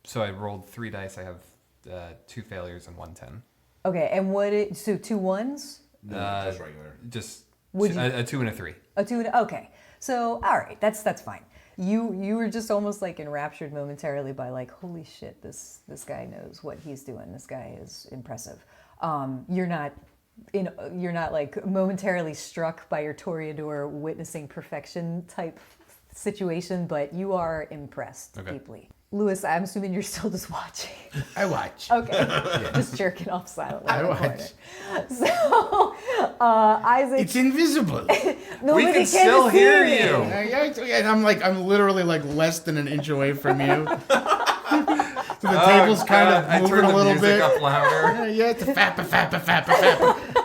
so I rolled 3 dice. I have 2 failures and 1 10. Okay, and so 2 1s? Just regular. Just Would you- a 2 and a 3. A 2 and okay. So all right, that's fine. You were just almost like enraptured momentarily by like, holy shit, this guy knows what he's doing. This guy is impressive. You're not like momentarily struck by your toreador witnessing perfection type situation, but you are impressed deeply. Lewis, I'm assuming you're still just watching. I watch. Okay, just jerking off silently. I in the watch. corner. So, Isaac, It's invisible. nobody We can can still see hear me. you. And I'm literally like less than an inch away from you. So the table's kind of I moving turned a the little music bit. up louder. Yeah, it's a fappa, fappa, fappa, fappa.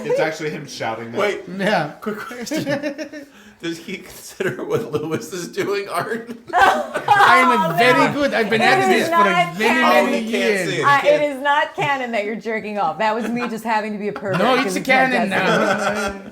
It's actually him shouting that. Wait, Yeah. quick question. Does he consider what Lewis is doing art? I'm very good. I've been It at is this for not many, canon. many He can't see years. it. It is not canon that you're jerking off. That was me just having to be a pervert. No, because it's a my canon destiny. now.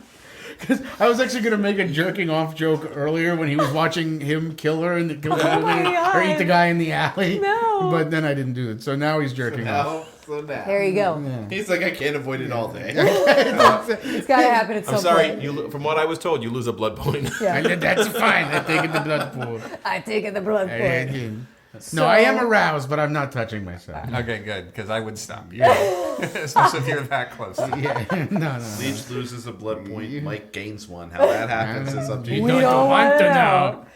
'Cause I was actually gonna make a jerking off joke earlier when he was watching him kill her and kill the my God. or eat the guy in the alley. No. But then I didn't do it. So now he's jerking off. So now. There you go. He's like, I can't avoid it all day. It's got to happen at some I'm sorry. point. From what I was told, you lose a blood point. Yeah. That's fine. I take it the blood pool. I take it the blood I point. did. No, I am aroused, but I'm not touching myself. Okay, good, because I would stop you, Yeah. especially if you're that close. Yeah. No. Leech loses a blood point. Mike gains one. How that happens is up to you. We don't don't want to wanna know.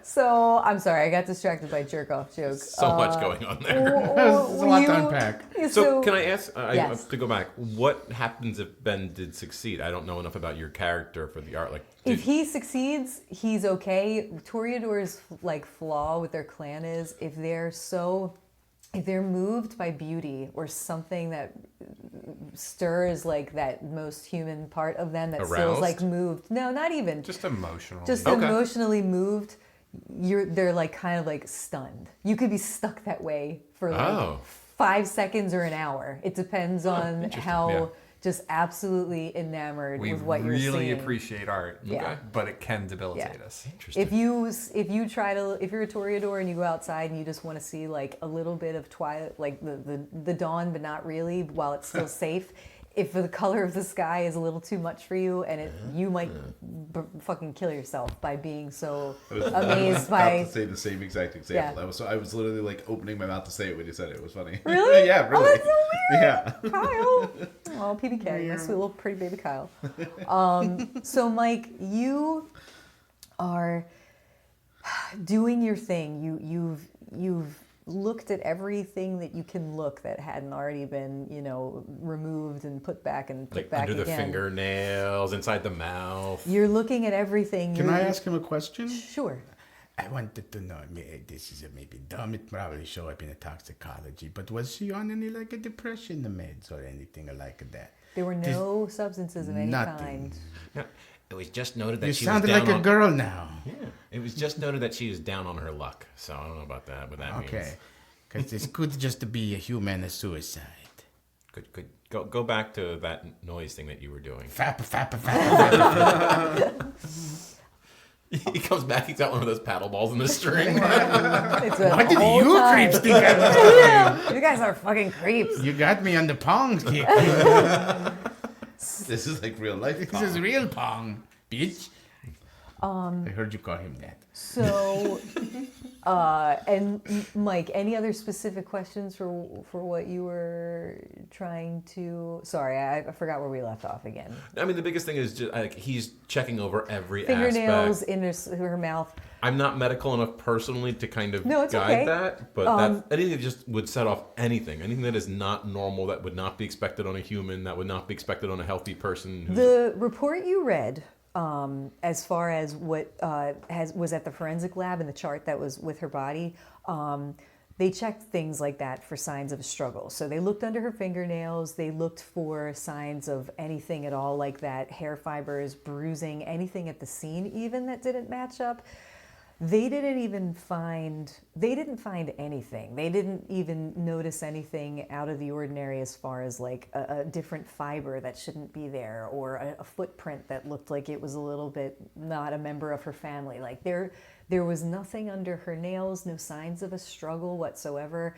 So I'm sorry, I got distracted by jerk off joke. So much going on there. There's a lot to unpack. So can I ask, Yes. to go back, what happens if Ben did succeed? I don't know enough about your character for the art. Like, If he succeeds, he's okay. Toreador's like flaw with their clan is if they're moved by beauty or something that stirs like that most human part of them that feels Aroused? like moved. No, not even. Just emotional. Just Okay. emotionally moved. They're like kind of like stunned. You could be stuck that way for like 5 seconds or an hour. It depends on interesting. how Yeah. just absolutely enamored we with what you're seeing. really appreciate art, Yeah. but it can debilitate us. Interesting. If you try to, if you're a toreador and you go outside and you just want to see like a little bit of twilight, like the dawn, but not really, while it's still safe. If the color of the sky is a little too much for you, and you might fucking kill yourself by being so amazed by. About to say the same exact example. Yeah. I was literally like opening my mouth to say it when you said it. It was funny. Really? Yeah, really. Oh, that's so weird. Yeah. Kyle. Oh, PBK, my sweet little pretty baby Kyle. So Mike, you are doing your thing. You've looked at everything that you can look that hadn't already been, removed and put back and put like back under again. the fingernails, inside the mouth. You're looking at everything. Can I ask him a question? Sure. I wanted to know, this is maybe dumb, it probably show up in a toxicology, but was she on any like a depression meds or anything like that? There were no substances of any nothing. kind. Yeah. It was just noted that You she was sounded down like a on, girl now. Yeah. It was just noted that she was down on her luck. So I don't know about that. What that means. Okay. Because it's good just to be a human suicide. Good. Go back to that noise thing that you were doing. Fappa, fappa, fappa, fappa. He comes back. He's got one of those paddle balls in the string. It's Why did whole you time. creeps think I was talking? You guys are fucking creeps. You got me on the Pong kick. This is like real life. This is real Pong, bitch. I heard you call him that. So, and Mike, any other specific questions for what you were trying to? Sorry, I forgot where we left off again. I mean, the biggest thing is just like he's checking over every Fingernails aspect. in her mouth. I'm not medical enough personally to kind of No, it's guide okay. that, but anything that just would set off anything that is not normal, that would not be expected on a human, that would not be expected on a healthy person. The report you read, as far as what was at the forensic lab and the chart that was with her body, they checked things like that for signs of a struggle. So they looked under her fingernails, they looked for signs of anything at all like that, hair fibers, bruising, anything at the scene even that didn't match up. They didn't find anything. They didn't even notice anything out of the ordinary as far as like a different fiber that shouldn't be there, or a footprint that looked like it was a little bit not a member of her family. Like there was nothing under her nails, no signs of a struggle whatsoever.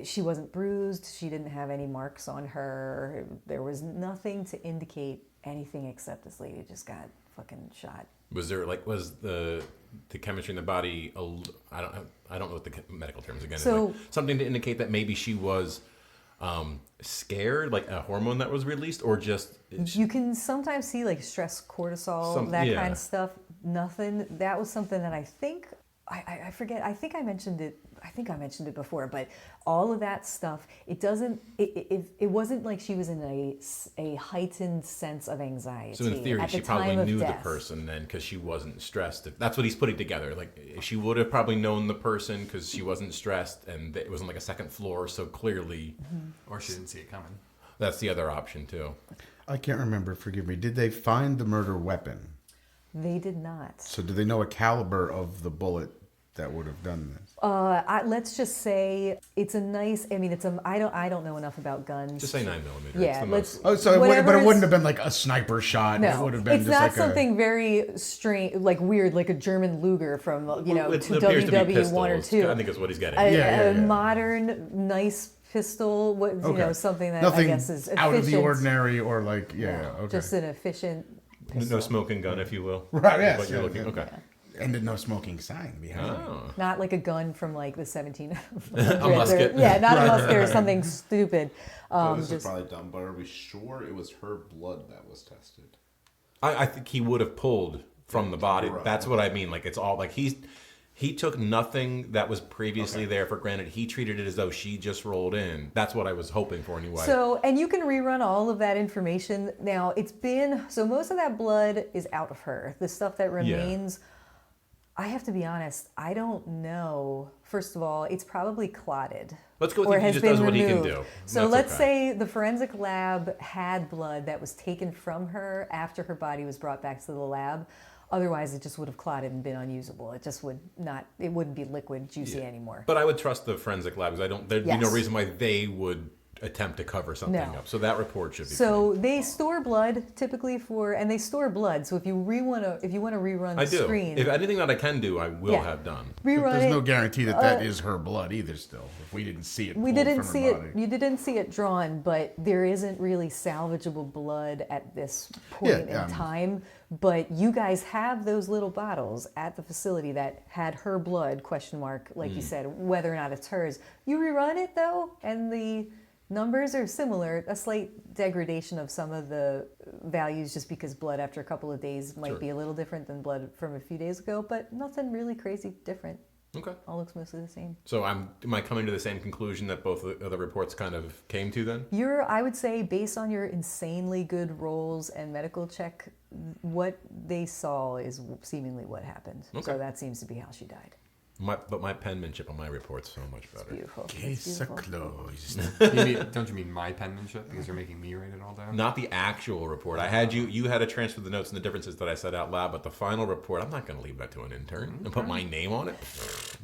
She wasn't bruised. She didn't have any marks on her. There was nothing to indicate anything except this lady just got fucking shot. Was the chemistry in the body? I don't know what the medical terms again. So- is like something to indicate that maybe she was scared, like a hormone that was released, or just You can sometimes see like stress cortisol, that kind of stuff. Nothing. That was something that I think I forget. I think I mentioned it. I think I mentioned it before, but all of that stuff, it wasn't like she was in a heightened sense of anxiety. So in theory, at the she probably time of knew the death. person then because she wasn't stressed. That's what he's putting together. Like she would have probably known the person because she wasn't stressed, and it wasn't like a second floor. So clearly, Or she didn't see it coming. that's the other option too. I can't remember, forgive me. Did they find the murder weapon? They did not. So do they know a caliber of the bullet that would have done this? Let's just say it's a nice. I mean, I don't know enough about guns. Just say 9mm. Yeah, It's the let's. most. Oh, so but it whatever's- wouldn't have been like a sniper shot. It No, would have been it's just not like something very strange, like weird, like a German Luger from It appears to be WW1 or pistols. 2. I think is what he's getting. A modern, nice pistol. Something that nothing I guess is efficient. out of the ordinary or like okay. Just an efficient pistol. No smoking gun, if you will. Right, yes, What you're yeah, looking. yeah. Okay. And no smoking sign behind it. Oh. Not like a gun from like the 1700s. A musket. Yeah, not a musket or something stupid. So this is Just- probably dumb, but are we sure it was her blood that was tested? I think he would have pulled from the body. Right. That's what I mean. Like it's all like he took nothing that was previously there for granted. He treated it as though she just rolled in. That's what I was hoping for anyway. So, and you can rerun all of that information. Now, most of that blood is out of her. The stuff that remains, I have to be honest, I don't know. First of all, it's probably clotted. Let's go with or he has just been does what he can removed. do. So That's let's okay. say the forensic lab had blood that was taken from her after her body was brought back to the lab. Otherwise, it just would have clotted and been unusable. It just it wouldn't be liquid, juicy anymore. But I would trust the forensic labs. There'd be no Yes. reason why they would attempt to cover something No. up. So that report should be So they store blood typically and they store blood. So if you want to rerun I the do. screen, If anything that I can do, I will Yeah. have done. rerun There's it. no guarantee that is her blood either still. If we didn't see it We pulled didn't from see her it. body. You didn't see it drawn, but there isn't really salvageable blood at this point in time. But you guys have those little bottles at the facility that had her blood ? Like you said, whether or not it's hers. You rerun it though, and the numbers are similar. A slight degradation of some of the values, just because blood after a couple of days might be a little different than blood from a few days ago, but nothing really crazy different. Okay. All looks mostly the same. So am I coming to the same conclusion that both of the reports kind of came to then? I would say, based on your insanely good rolls and medical check, what they saw is seemingly what happened. Okay. So that seems to be how she died. But my penmanship on my report's so much better. Beautiful. It's Case beautiful. closed. Don't you mean my penmanship because you're making me write it all down? Not the actual report. I had you had to transfer the notes and the differences that I said out loud, but the final report, I'm not going to leave that to an intern and put my name on it.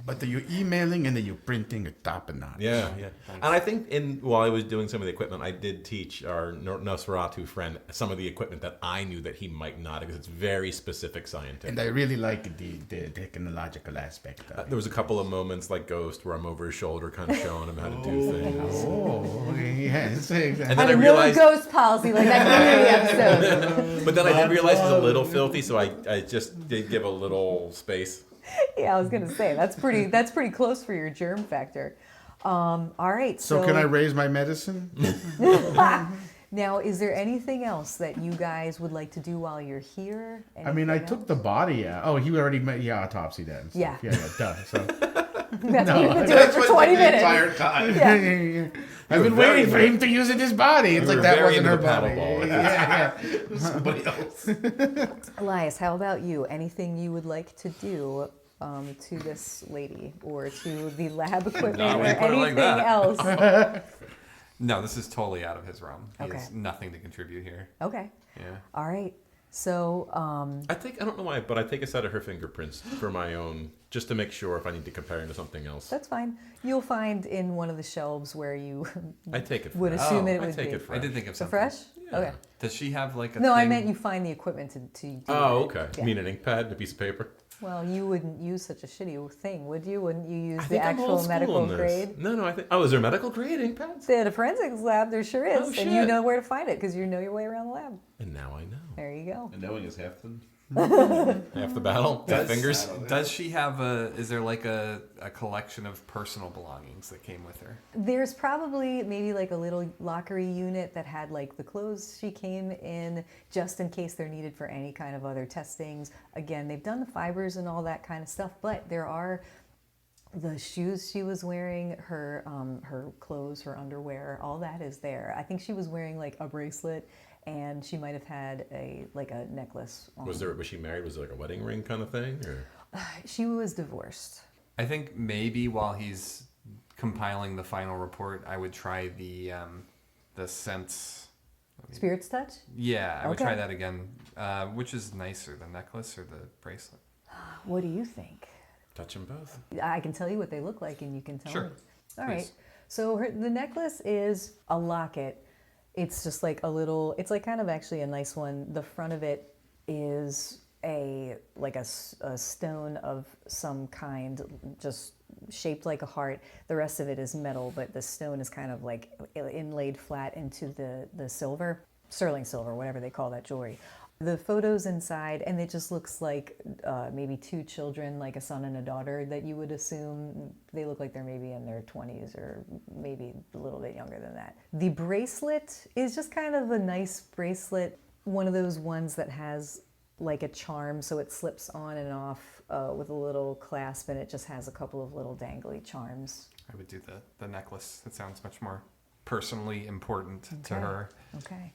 But are you emailing and are you printing a top and notch? Yeah. And I think while I was doing some of the equipment, I did teach our Nosferatu friend some of the equipment that I knew that he might not, because it's very specific scientific. And I really like the technological aspect of it. There was a couple of moments like Ghost where I'm over his shoulder kind of showing him how to do things. Oh, yes. Exactly. And then I I have realized, no ghost policy like that community episode. but then I did realize he's a little filthy, so I just did give a little space. Yeah, I was gonna say that's pretty close for your germ factor. All right. So can I raise my medicine? Now, is there anything else that you guys would like to do while you're here? I mean, I Anything took else? the body out. Oh, he already made autopsy then. Yeah. Yeah, duh. So That's what you've been doing for 20 minutes. Entire time. Yeah. I've been very waiting for him to use it his body. It's You like were that very wasn't into her the paddle body. ball. Somebody else. Elias, how about you? Anything you would like to do to this lady or to the lab equipment No, or we put it like anything that. else? No, this is totally out of his realm. He Okay. has nothing to contribute here. Okay. Yeah. All right. So, I don't know why, but I take a set of her fingerprints for my own, just to make sure if I need to compare him to something else. that's fine. You'll find in one of the shelves where you I take it. would fresh. assume it I would take be. it fresh. I did think of So something. fresh? Yeah. Okay. Does she have like a No, I thing? meant you find the equipment to do Oh, that. okay. Yeah. You mean an ink pad, a piece of paper? Well, you wouldn't use such a shitty thing, would you? Wouldn't you use I the think I'm old actual school medical on this. grade? No, I think. Oh, is there medical grade ink pads? At a forensics lab, there sure is. Oh, And you shit. know where to find it because you know your way around the lab. And now I know. There you go. And knowing is half the. Half the battle. Got fingers. Does she have is there like a collection of personal belongings that came with her? There's probably maybe like a little lockery unit that had like the clothes she came in just in case they're needed for any kind of other testings. Again, they've done the fibers and all that kind of stuff, but there are the shoes she was wearing, her clothes, her underwear, all that is there. I think she was wearing like a bracelet and she might have had a necklace on. Was she married? Was it like a wedding ring kind of thing? Or? She was divorced. I think maybe while he's compiling the final report, I would try the sense. Spirit's touch? Yeah, I would Okay. try that again. Which is nicer, the necklace or the bracelet? What do you think? Touch them both. I can tell you what they look like and you can tell Sure. me. All right. Please. So the necklace is a locket. It's just like a little, it's like kind of actually a nice one. The front of it is a stone of some kind, just shaped like a heart. The rest of it is metal, but the stone is kind of like inlaid flat into the silver, sterling silver, whatever they call that jewelry. The photos inside, and it just looks like maybe two children, like a son and a daughter, that you would assume they look like they're maybe in their 20s or maybe a little bit younger than that. The bracelet is just kind of a nice bracelet, one of those ones that has like a charm, so it slips on and off with a little clasp, and it just has a couple of little dangly charms. I would do the necklace. That sounds much more personally important to Okay. her. Okay.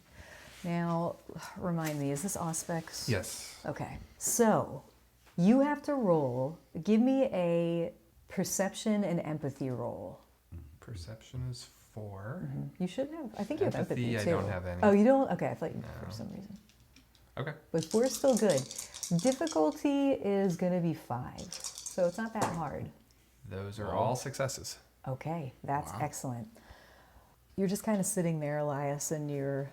Now, remind me, is this Auspex? Yes. Okay, so you have to roll. Give me a perception and empathy roll. Perception is 4. You should have. I think you have empathy Empathy, too. I don't have any. Oh, you don't? Okay, I thought you did No. for some reason. Okay. But 4 is still good. Difficulty is going to be 5, so it's not that hard. Those are all successes. Okay, that's excellent. You're just kind of sitting there, Elias, and you've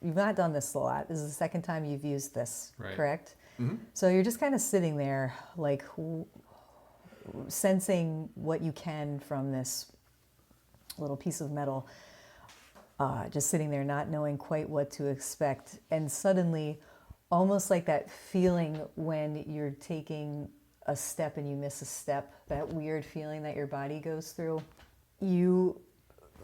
not done this a lot. This is the second time you've used this, Right. correct? Mm-hmm. So you're just kind of sitting there, like sensing what you can from this little piece of metal, just sitting there not knowing quite what to expect. And suddenly, almost like that feeling when you're taking a step and you miss a step, that weird feeling that your body goes through, you,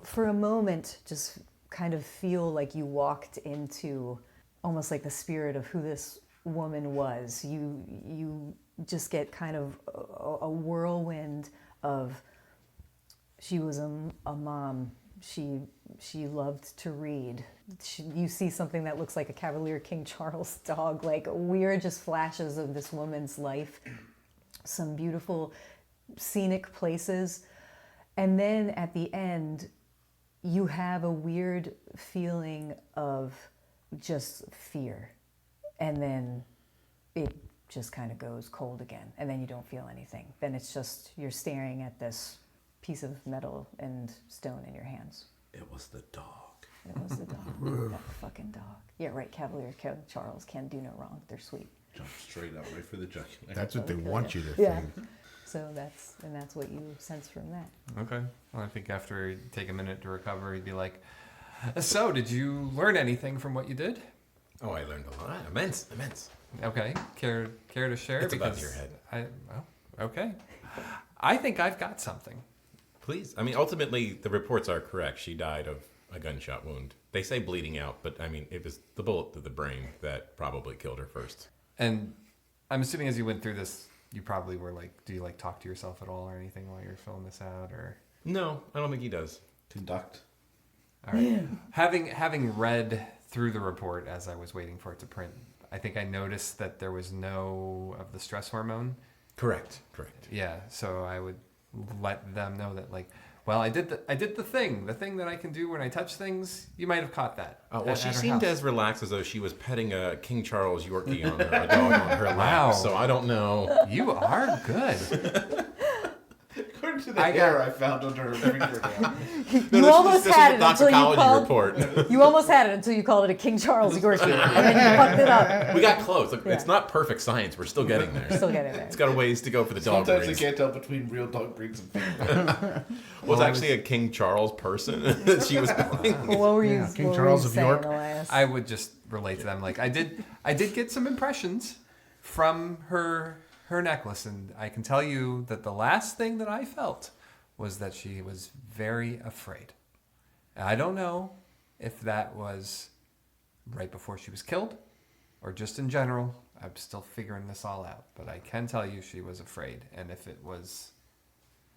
for a moment, just kind of feel like you walked into almost like the spirit of who this woman was. You just get kind of a whirlwind of, she was a mom. She loved to read. You see something that looks like a Cavalier King Charles dog, like weird just flashes of this woman's life. some beautiful scenic places. And then at the end, you have a weird feeling of just fear. And then it just kind of goes cold again. And then you don't feel anything. Then it's just, you're staring at this piece of metal and stone in your hands. It was the dog. It was the dog. That fucking dog. Yeah, right. Cavalier Charles can do no wrong. They're sweet. Jump straight up right for the jugular. That's what they want you to Yeah. think. So that's what you sense from that. Okay. Well, I think after he'd take a minute to recover, he'd be like, so did you learn anything from what you did? Oh, I learned a lot. Immense. Okay. Care to share? It's above your head. Okay. I think I've got something. Please. I mean, ultimately, the reports are correct. She died of a gunshot wound. They say bleeding out, but I mean, it was the bullet to the brain that probably killed her first. And I'm assuming as you went through this, you probably were like, do you like talk to yourself at all or anything while you're filling this out, or? No, I don't think he does. Conduct. All right. Having read through the report as I was waiting for it to print, I think I noticed that there was no of the stress hormone. Correct. Yeah, so I would let them know that, like, well, I did the thing that I can do when I touch things. You might have caught that. Well, she at her seemed house. as relaxed as though she was petting a King Charles Yorkie on a dog on her lap. Wow. So I don't know. You are good. According to the hair I found under her fingernail. You almost had it until you called. Report. You almost had it until you called it a King Charles Yorkie, and then you fucked it up. We got close. Look, Yeah. It's not perfect science. We're still getting there. Still getting there. It's got a ways to go for the dog Sometimes breeds. you can't tell between real dog breeds and fake. Was actually a King Charles person that she was petting. Well, what were you? King what Charles were you of saying, York. Elias? I would just relate to them. Like, I did get some impressions from her necklace, and I can tell you that the last thing that I felt was that she was very afraid. And I don't know if that was right before she was killed or just in general. I'm still figuring this all out, but I can tell you she was afraid. And if it was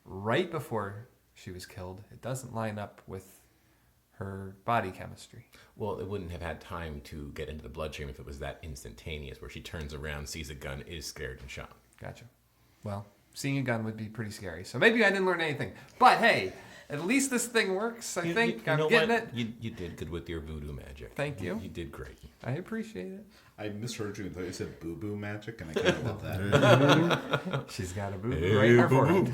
right before she was killed, it doesn't line up with her body chemistry. Well, it wouldn't have had time to get into the bloodstream if it was that instantaneous, where she turns around, sees a gun, is scared, and shot. Gotcha. Well, seeing a gun would be pretty scary. So maybe I didn't learn anything. But hey, at least this thing works. I think I'm getting it. You did good with your voodoo magic. Thank you. You did great. I appreciate it. I misheard you. I thought you said boo-boo magic, and I kind of love that. She's got a boo right in her forehead.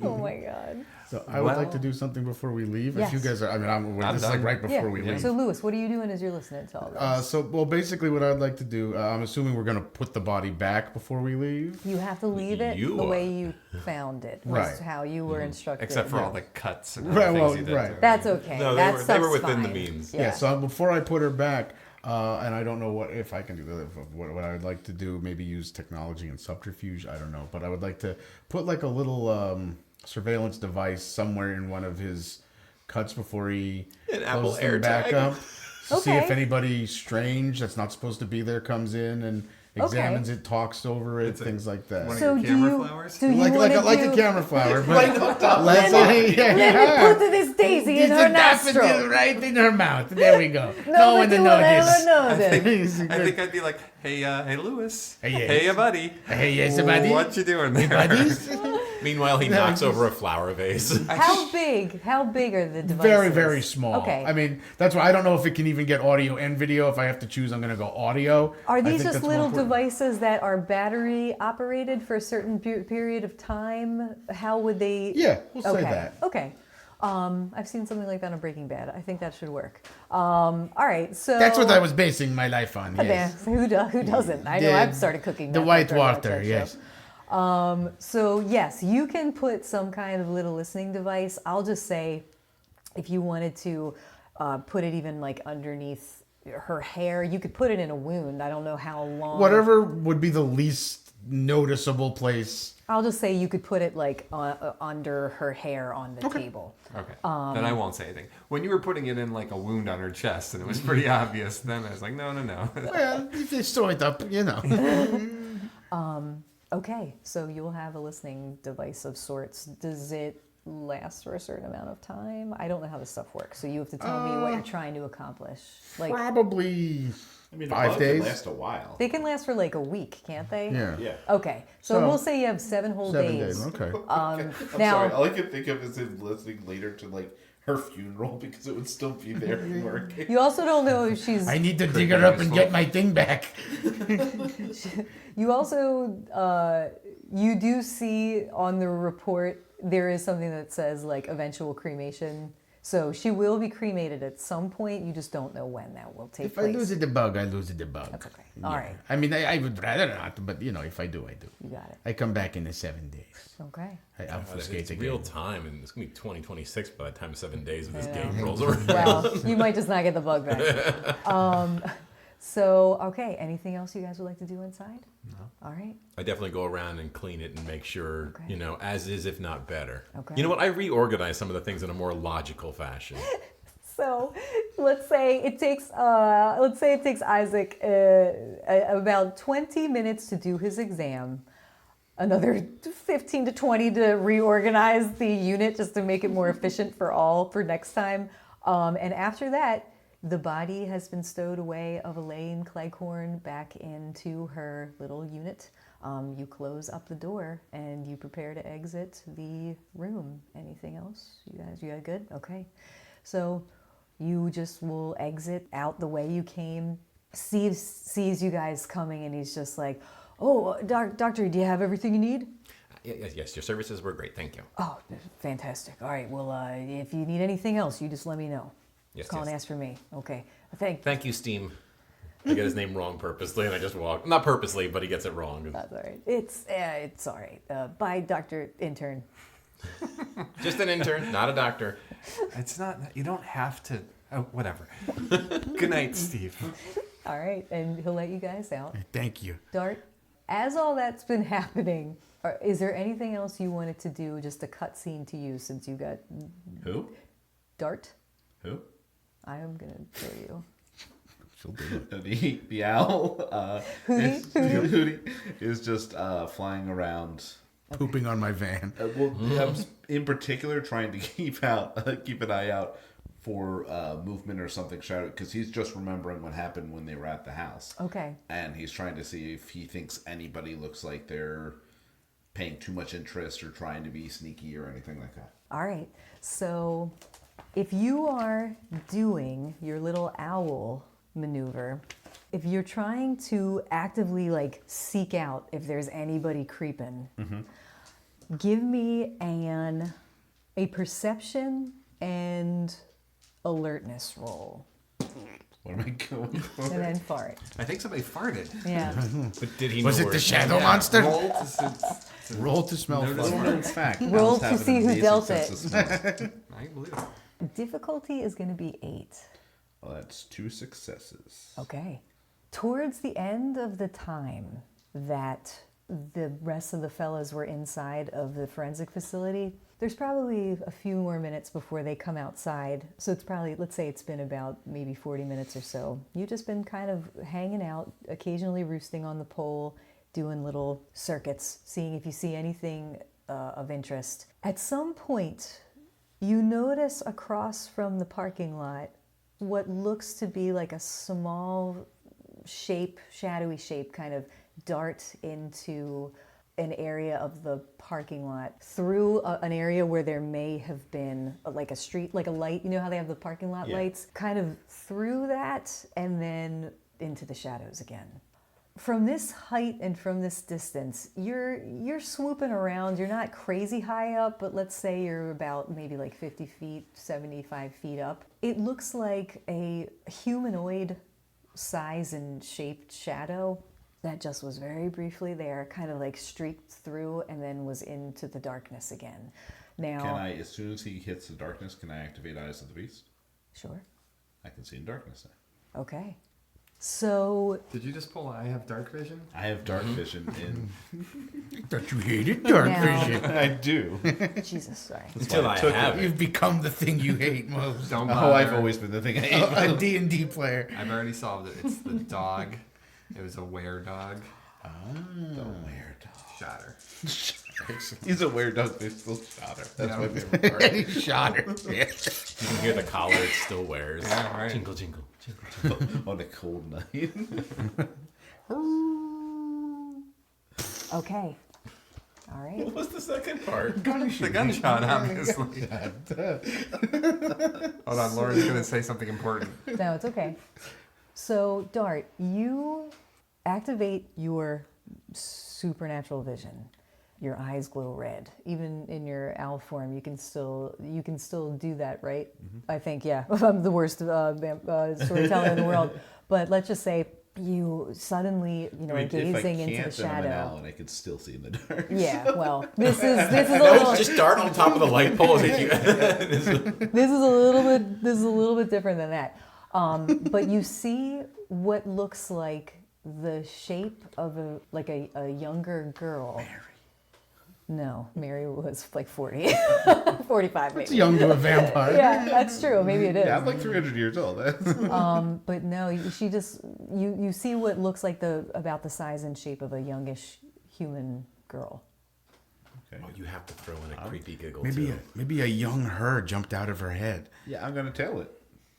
Oh my god. So I would like to do something before we leave. Yes. If you guys are, this is like done. right before we leave. So Lewis, what are you doing as you're listening to all this? Basically what I'd like to do, I'm assuming we're going to put the body back before we leave. You have to leave it You the are. way you found it. Right. Was how you were instructed. Except for all the cuts and Right, other well, things you did. right. to her. That's okay. No, that they were stuff's within the fine. means. Yeah. So before I put her back, and I don't know if I can do that. What I would like to do, maybe use technology and subterfuge. I don't know, but I would like to put like a little surveillance device somewhere in one of his cuts before he An Apple closes them back AirTag. up. To see if Okay. anybody strange that's not supposed to be there comes in and examines it, talks over it, things like that. One of So your do camera you flowers? do you like want to a camera flower, but let's Let me put this daisy in It's her a daffodil nostril. right in her mouth. There we go. No Nobody one to will know ever this. know this. I think I'd be like, hey, Lewis. Hey, yes. Hey, buddy. Hey, yes, buddy. What you doing there? Buddies? Meanwhile, he knocks over a flower vase. How big are the devices? Very, very small. Okay. I mean, that's why I don't know if it can even get audio and video. If I have to choose, I'm going to go audio. Are I these think just that's more little important. devices that are battery operated for a certain period of time? How would they? Yeah, we'll say Okay. that. Okay. I've seen something like that on Breaking Bad. I think that should work. All right, so That's what I was basing my life on. Yes. Who doesn't? I know I've started cooking. The that white after I watched water, that yes. show. So yes, you can put some kind of little listening device. I'll just say, if you wanted to put it even like underneath her hair, you could put it in a wound. I don't know how long. Whatever would be the least noticeable place. I'll just say you could put it like under her hair on the table. Okay. Then I won't say anything. When you were putting it in like a wound on her chest and it was pretty obvious, then I was like, no. Well, if they sew it up, you know. Okay, so you'll have a listening device of sorts. Does it last for a certain amount of time? I don't know how this stuff works, so you have to tell me what you're trying to accomplish. Like, Probably I mean, 5 a bug days? can last a while. They can last for like a week, can't they? Yeah. Yeah. Okay, so So, we'll say you have 7 whole 7 days. days. Okay. I'm now- sorry. All I can think of is him listening later to like her funeral because it would still be there and working. You also don't know if she's. I need to dig be her up and useful. get my thing back. You also you do see on the report there is something that says like eventual cremation. So she will be cremated at some point. You just don't know when that will take If I place. lose the bug, I lose the bug. That's okay. All right. I mean, I would rather not, but if I do, I do. You got it. I come back in the 7 days. Okay. I obfuscate It's again. real time, and it's gonna be 2026 by the time 7 days of this game rolls around. Well, you might just not get the bug back. So, okay. Anything else you guys would like to do inside? No. All right. I definitely go around and clean it and make sure, Okay. as is, if not better. Okay. You know what? I reorganize some of the things in a more logical fashion. So, let's say it takes Isaac about 20 minutes to do his exam. Another 15 to 20 to reorganize the unit just to make it more efficient for next time. And after that, the body has been stowed away of Elaine Cleghorn back into her little unit. You close up the door and you prepare to exit the room. Anything else? You guys good? Okay. So you just will exit out the way you came. Steve sees you guys coming and he's just like, "Oh, doctor, do you have everything you need?" Yes, your services were great. Thank you. "Oh, fantastic. All right, well, if you need anything else, you just let me know. Yes, Call and yes. ask for me." Okay. Thank you, Steam. I get his name wrong purposely, and I just walk. Not purposely, but he gets it wrong. That's all right. It's all right. Bye, Dr. Intern. Just an intern, not a doctor. It's not. You don't have to. Oh, whatever. Good night, Steve. All right, and he'll let you guys out. Thank you. Dart, as all that's been happening, is there anything else you wanted to do, just a cutscene to you since you got Who? Dart? Who? I am going to show you. She'll do it. The owl. Hootie? Hootie is just flying around. Pooping on my van. I'm in particular trying to keep an eye out for movement or something shadow because he's just remembering what happened when they were at the house. Okay. And he's trying to see if he thinks anybody looks like they're paying too much interest or trying to be sneaky or anything like that. All right. So if you are doing your little owl maneuver, if you're trying to actively seek out if there's anybody creeping, give me a perception and alertness roll. What am I going for? And then fart. I think somebody farted. Yeah. But did he Was know it where the it- shadow Yeah, monster? Roll to smell Notice fun. Little known fact. Roll owls to have an see who amazing dealt sense it. of smell. I believe it. Difficulty is going to be 8. Well, that's 2 successes. Okay. Towards the end of the time that the rest of the fellas were inside of the forensic facility, there's probably a few more minutes before they come outside. So it's probably, let's say it's been about maybe 40 minutes or so. You've just been kind of hanging out, occasionally roosting on the pole, doing little circuits, seeing if you see anything of interest. At some point, you notice across from the parking lot what looks to be like a small shape, shadowy shape, kind of dart into an area of the parking lot through an area where there may have been like a street, like a light. You know how they have the parking lot lights? Kind of through that and then into the shadows again. From this height and from this distance, you're swooping around. You're not crazy high up, but let's say you're about maybe like 50 feet, 75 feet up. It looks like a humanoid size and shaped shadow that just was very briefly there, kind of like streaked through and then was into the darkness again. Now, Can I, as soon as he hits the darkness, can I activate Eyes of the Beast? Sure. I can see in darkness now. Okay. So, Did you just pull I have dark vision? I have dark vision in. I thought you hated dark Now- vision. I do. Jesus, sorry. Until I have it. You've become the thing you hate most. Don't Oh, bother. I've always been the thing I hate. A D&D player. I've already solved it. It's the dog. It was a were-dog. The weird dog. Shatter. He's a weird dog, but he's still shot her. That's Yeah. my favorite part. He shot her. Yeah. You can hear the collar it still wears. Yeah, right. Jingle, jingle. on a cold night. Okay. All right. What was the second part? The gunshot, obviously. Hold on, Lauren's going to say something important. No, it's okay. So, Dart, you activate your supernatural vision. Your eyes glow red. Even in your owl form, you can still do that, right? Mm-hmm. I think, yeah. I'm the worst storyteller in the world. But let's just say you suddenly, are gazing into the shadow. I'm an owl and I can still see in the dark. Yeah, well, this is a No, little. just dart on top of the light pole. This is a little bit different than that. But you see what looks like the shape of a younger girl. Mary. No, Mary was like 40, 45 maybe. It's young to a vampire. Yeah, that's true. Maybe it is. Yeah, I'm like 300 years old. But no, she just you see what looks like about the size and shape of a youngish human girl. Okay. Oh, you have to throw in a creepy giggle Maybe a young her jumped out of her head. Yeah, I'm gonna tail it.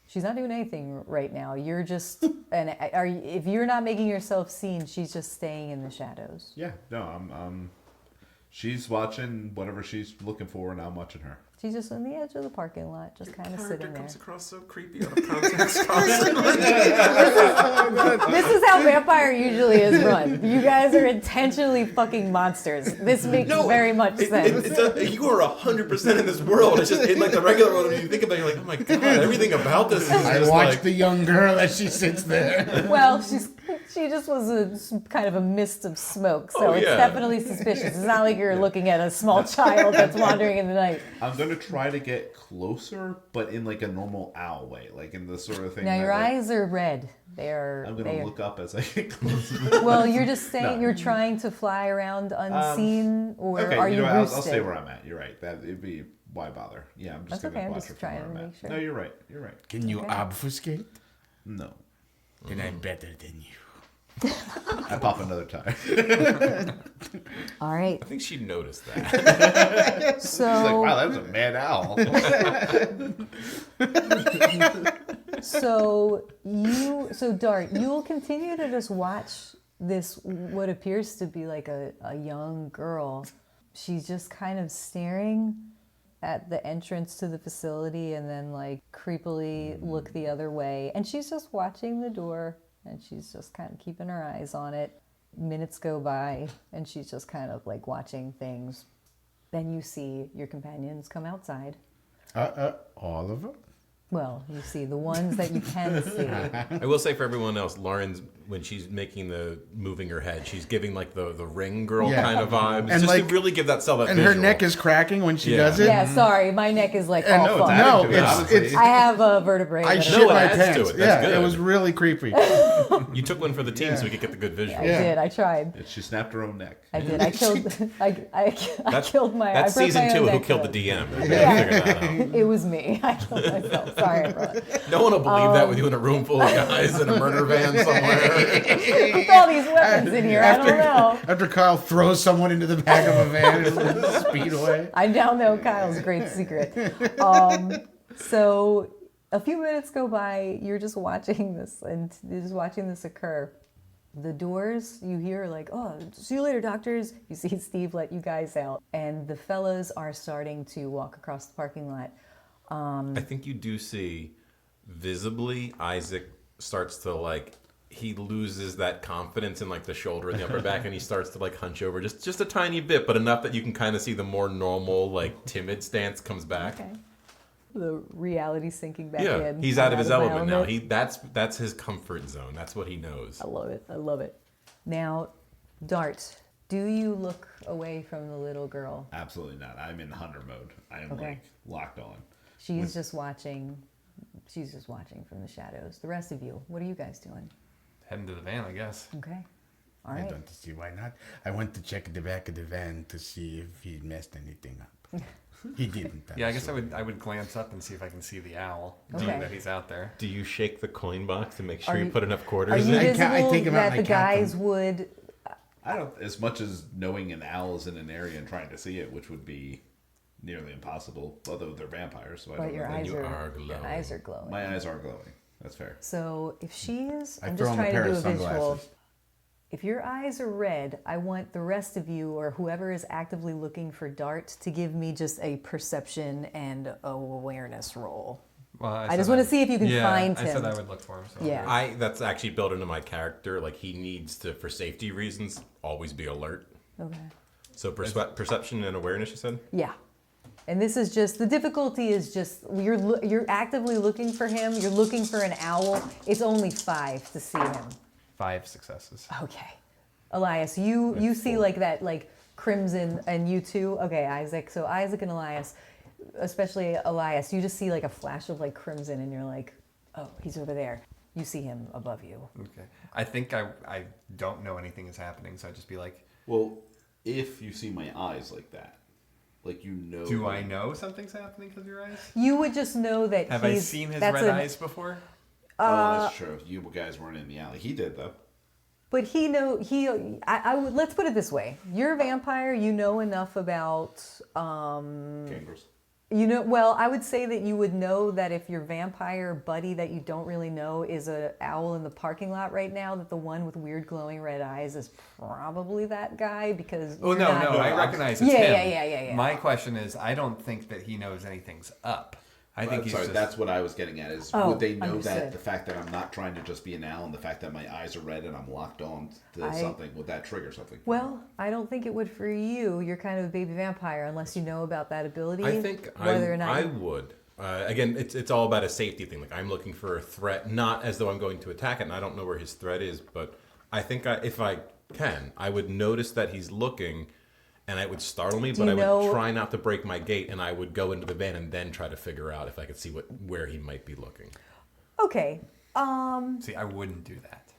She's not doing anything right now. You're just if you're not making yourself seen, she's just staying in the shadows. Yeah, no, I'm she's watching whatever she's looking for, and I'm watching her. She's just on the edge of the parking lot, just kind of sitting there. comes across so creepy out of context. This is how vampire usually is run. You guys are intentionally fucking monsters. This makes very much sense. You are 100% in this world. It's just in like the regular world. When you think about it, you're like, oh my god, everything about this is I just watched like... the young girl as she sits there. Well, she just was a kind of a mist of smoke, so it's definitely suspicious. It's not like you're looking at a small child that's wandering in the night. I'm gonna try to get closer, but in like a normal owl way, like in the sort of thing. Now your eyes are red. I'm gonna look up as I get closer. Well, you're just saying you're trying to fly around unseen, or okay, are you I'll roosted? stay where I'm at. You're right. It'd be why bother? Yeah, I'm just That's gonna okay, I'm watch just her from trying where to I'm make at. sure. No, you're right. You're right. Can you obfuscate? No, Then I'm better than you. I pop another tire. All right. I think she noticed that. So She's like, wow, that was a mad owl. So Dart, you will continue to just watch this, what appears to be like a young girl. She's just kind of staring at the entrance to the facility and then like creepily look the other way. And she's just watching the door and she's just kind of keeping her eyes on it. Minutes go by and she's just kind of like watching things. Then you see your companions come outside. All of them? Well, you see the ones that you can see. I will say for everyone else, Lauren's, when she's moving her head, she's giving like the ring girl kind of vibes. And just like, to really give that And visual. her neck is cracking when she does it. Yeah, sorry, my neck is like all fucked. No, it's I have a vertebrae. I that shit are- my adds to pants. it. That's good. It was really creepy. You took one for the team so we could get the good visual. I did. I tried. She snapped her own neck. I did. I killed. I killed my. That's I broke season my 2 own of Who neck, Killed though. the DM. Everybody figured that out. It was me. I killed myself. Sorry, everyone. No one will believe that with you in a room full of guys in a murder van somewhere. With all these weapons in here, I don't know. After Kyle throws someone into the back of a van and speed away. I now know Kyle's great secret. So a few minutes go by. You're just watching this occur. The doors, you hear like, oh, see you later, doctors. You see Steve let you guys out. And the fellas are starting to walk across the parking lot. I think you do see visibly Isaac starts to like, he loses that confidence in like the shoulder and the upper back, and he starts to like hunch over just a tiny bit, but enough that you can kind of see the more normal, like timid stance comes back. Okay. The reality sinking back Yeah, in. he's out of his my element now. element. That's his comfort zone. That's what he knows. I love it. I love it. Now, Dart, do you look away from the little girl? Absolutely not. I'm in hunter mode. I am Okay. like locked on. She's just watching. She's just watching from the shadows. The rest of you, what are you guys doing? Heading to the van, I guess. Okay. All I right. don't see why not. I went to check the back of the van to see if he messed anything up. He didn't. Yeah, I guess I would glance up and see if I can see the owl. Okay. Knowing that he's out there. Do you shake the coin box to make sure Are you you- put enough Are quarters you in? visible take 'em out that and I the count guys them. would? I don't as much as knowing an owl is in an area and trying to see it, which would be nearly impossible. Although they're vampires, so I But don't your know. eyes you are are glowing. your eyes are glowing. My eyes are glowing. That's fair. So if she is, I I'm throw just on a trying to pair do a of visual. sunglasses. If your eyes are red, I want the rest of you or whoever is actively looking for Dart to give me just a perception and awareness roll. Well, I just want to see if you can find him. I said I would look for him. So Yeah. That's actually built into my character. Like he needs to, for safety reasons, always be alert. Okay. So perception and awareness, you said? Yeah. And this is just, the difficulty is just, you're actively looking for him. You're looking for an owl. It's only 5 to see him. 5 successes. Okay. Elias, you see like that, like crimson, and you too? Okay, Isaac. So Isaac and Elias, especially Elias, you just see like a flash of like crimson and you're like, oh, he's over there. You see him above you. Okay. I think I don't know anything is happening, so I'd just be like, Well, if you see my eyes like that, like you know. do I know something's happening because of your eyes? You would just know that Have I seen his red eyes before? Oh, that's true. You guys weren't in the alley. He did though. But I would, let's put it this way. You're a vampire, you know enough about, Kangaroos. well, I would say that you would know that if your vampire buddy that you don't really know is an owl in the parking lot right now, that the one with weird glowing red eyes is probably that guy because. Oh, no, I recognize it's him. Yeah. My question is, I don't think that he knows anything's up. I think he's Sorry, just... that's what I was getting at. Is Oh, would they know understood. that the fact that I'm not trying to just be an owl and the fact that my eyes are red and I'm locked on to something, would that trigger something? Well, I don't think it would for you. You're kind of a baby vampire unless you know about that ability. I think I would. Again, it's all about a safety thing. Like I'm looking for a threat, not as though I'm going to attack it, and I don't know where his threat is, but I think if I can, I would notice that he's looking, and it would startle me, but I would try not to break my gait, and I would go into the van and then try to figure out if I could see where he might be looking. Okay. See, I wouldn't do that.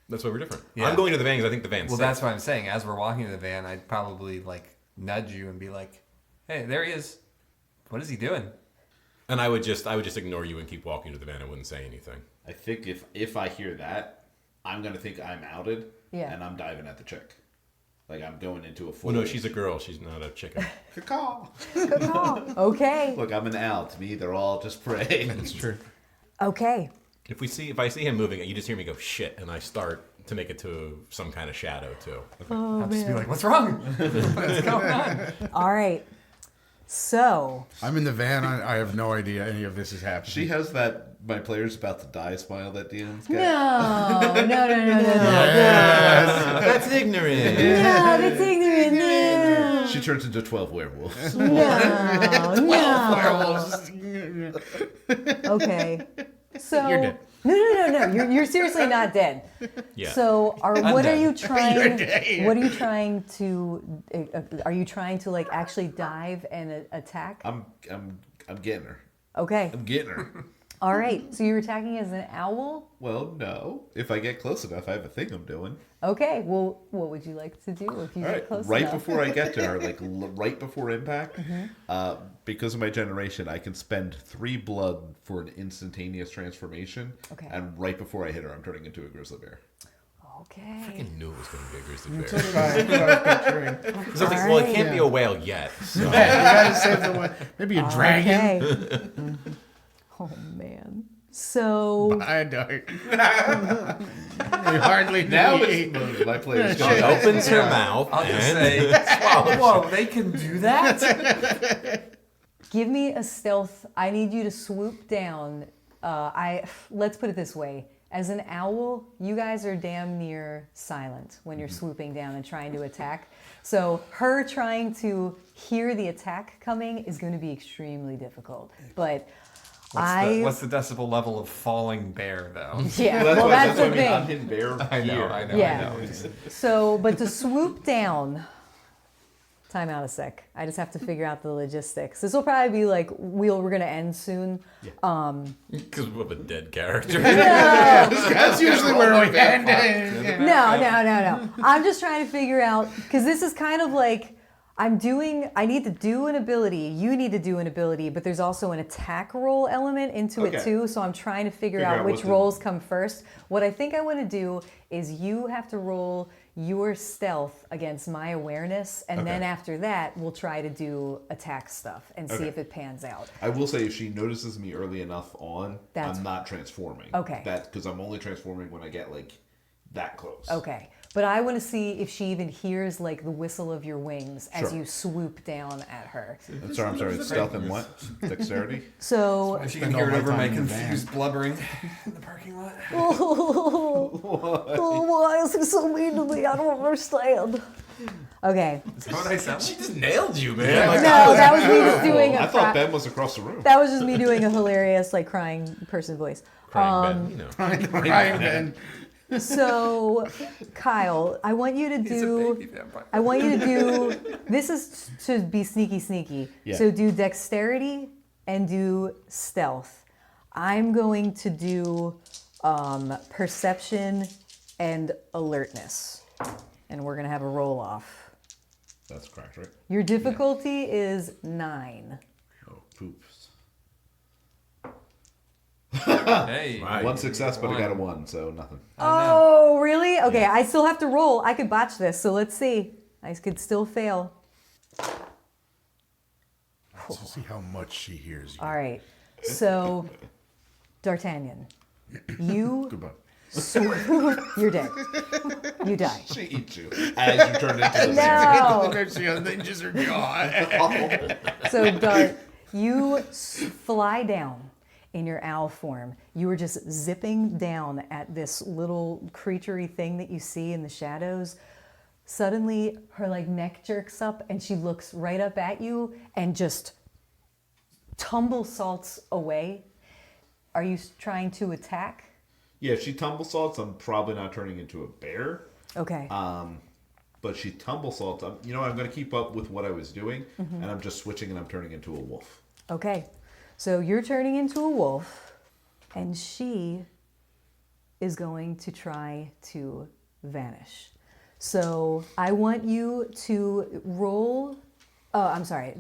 That's why we're different. Yeah. I'm going to the van because I think the van's Well, safe. that's what I'm saying. As we're walking to the van, I'd probably like nudge you and be like, "Hey, there he is. What is he doing?" And I would just ignore you and keep walking to the van. I wouldn't say anything. I think if I hear that, I'm gonna think I'm outed. Yeah. And I'm diving at the chick. Like I'm going into a full. Well, no, she's a girl. She's not a chicken. Caw. Okay. Look, I'm an owl. To me, they're all just prey. That's true. Okay. If I see him moving, you just hear me go shit, and I start to make it to some kind of shadow too. I'll just be like, "What's wrong? What's going on?" All right. So. I'm in the van. I have no idea any of this is happening. She has that my player's about to die smile that Dean's got. No. That's ignorant. No, that's ignorant. No. She turns into 12 werewolves. No. Okay. So You're dead. No. You're seriously not dead. Yeah. So what are you trying? You're dead. What are you trying to? Are you trying to like actually dive and attack? I'm getting her. Okay. I'm getting her. All right. So you're attacking as an owl? Well, no. If I get close enough, I have a thing I'm doing. Okay. Well, what would you like to do if you All get right. close Right enough? before I get to her, like right before impact, because of my generation, I can spend 3 blood for an instantaneous transformation. Okay. And right before I hit her, I'm turning into a grizzly bear. Okay. I knew it was going to be a grizzly So bear. did I. That's what I was picturing. Because I was like, well, it can't be a whale yet. So. You gotta save the one. Maybe a dragon. Okay. Oh man. So I don't. You hardly Now know. it's smooth. My player's She going opens her mouth I'll just and say, "Whoa, they can do that." give me a stealth. I need you to swoop down. Let's put it this way. As an owl, you guys are damn near silent when you're swooping down and trying to attack. So her trying to hear the attack coming is going to be extremely difficult. But What's the decibel level of falling bear, though? yeah, Well, well that's the what I mean. I'm thing. hitting bear I know, here. I know. Yeah. So, but to swoop down, time out a sec. I just have to figure out the logistics. This will probably be like, we're going to end soon. because we have a dead character. That's usually where we end. No. I'm just trying to figure out, because this is kind of like, I need to do an ability. You need to do an ability, but there's also an attack roll element into it too. So I'm trying to figure out which rolls come first. What I think I want to do is you have to roll your stealth against my awareness, and then after that, we'll try to do attack stuff and see if it pans out. I will say, if she notices me early enough on, I'm not transforming. Okay. Because I'm only transforming when I get like that close. Okay. But I want to see if she even hears like the whistle of your wings as you swoop down at her. I'm sorry. Stealth and what? Dexterity? So If you can hear it over my confused blubbering in the parking lot. why is he so mean to me? I don't understand. Okay. Is that what I sound? She just nailed you, man. Yeah. Like, No, that was me just doing I thought Ben was across the room. That was just me doing a hilarious like crying person voice. crying Ben, Crying Ben. So, Kyle, I want you to do. This is to be sneaky. Yeah. So do dexterity and do stealth. I'm going to do perception and alertness, and we're gonna have a roll off. That's correct, right? Your difficulty is 9. Oh, poops. Hey. One success, but I got a 1, so nothing. Oh, really? Okay, I still have to roll. I could botch this, so let's see. I could still fail. Let's see how much she hears you. All right. So, D'Artagnan, you Goodbye. you're dead. You die. She eats you as you turn into the No. So, Dart, you fly down in your owl form. You were just zipping down at this little creaturey thing that you see in the shadows. Suddenly, her like neck jerks up and she looks right up at you and just tumble salts away. Are you trying to attack? Yeah, if she tumble salts, I'm probably not turning into a bear. Okay. But she tumble salts. I'm going to keep up with what I was doing, and I'm just switching and I'm turning into a wolf. Okay. So you're turning into a wolf, and she is going to try to vanish. So I want you to roll. Oh, I'm sorry.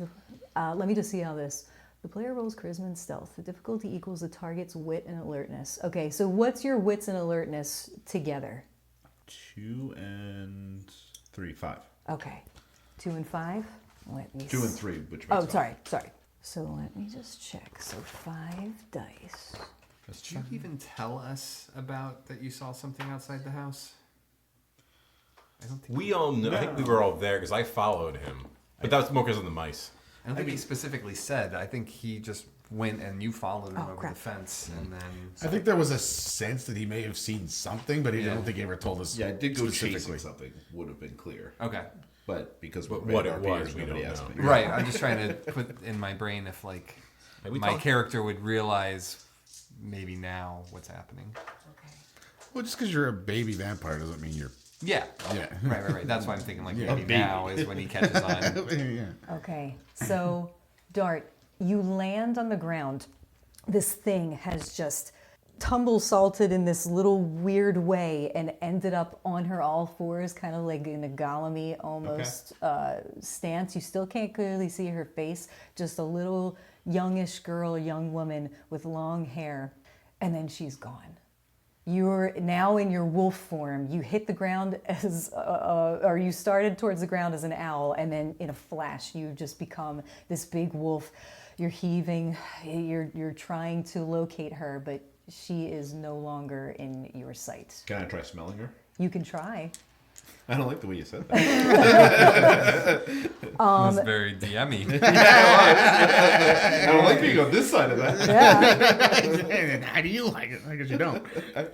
Let me just see how this. The player rolls charisma and stealth. The difficulty equals the target's wit and alertness. Okay, so what's your wits and alertness together? 2 and 3, 5. Okay, 2 and 5. Let me. 2 and 3, which makes Oh, 5. sorry. So let me just check. So 5 dice. Did you even tell us about that you saw something outside the house? I don't think we all know. I think we were all there because I followed him. But that was more because of the mice. I don't think he specifically said. I think he just went and you followed him over the fence, and then. I think there was a sense that he may have seen something, but I don't think he ever told us. Yeah, I did go chasing something. Would have been clear. Okay. But because we're what it RPers, was, we nobody don't asked know. me. Right. I'm just trying to put in my brain if like my character would realize maybe now what's happening. Okay. Well, just because you're a baby vampire doesn't mean you're. Yeah. Yeah. Right. That's why I'm thinking like maybe now is when he catches on. Yeah. Okay, so Dart, you land on the ground. This thing has just tumble salted in this little weird way and ended up on her all fours, kind of like in a Golem-y almost stance. You still can't clearly see her face, just a little youngish girl, young woman with long hair, and then she's gone. You're now in your wolf form. You hit the ground as, or you started towards the ground as an owl, and then in a flash, you just become this big wolf. You're heaving. You're trying to locate her, but she is no longer in your sight. Can I try smelling her? You can try. I don't like the way you said that. It's very DM-y. I don't like being on this side of that. Yeah. How do you like it? I guess you don't. I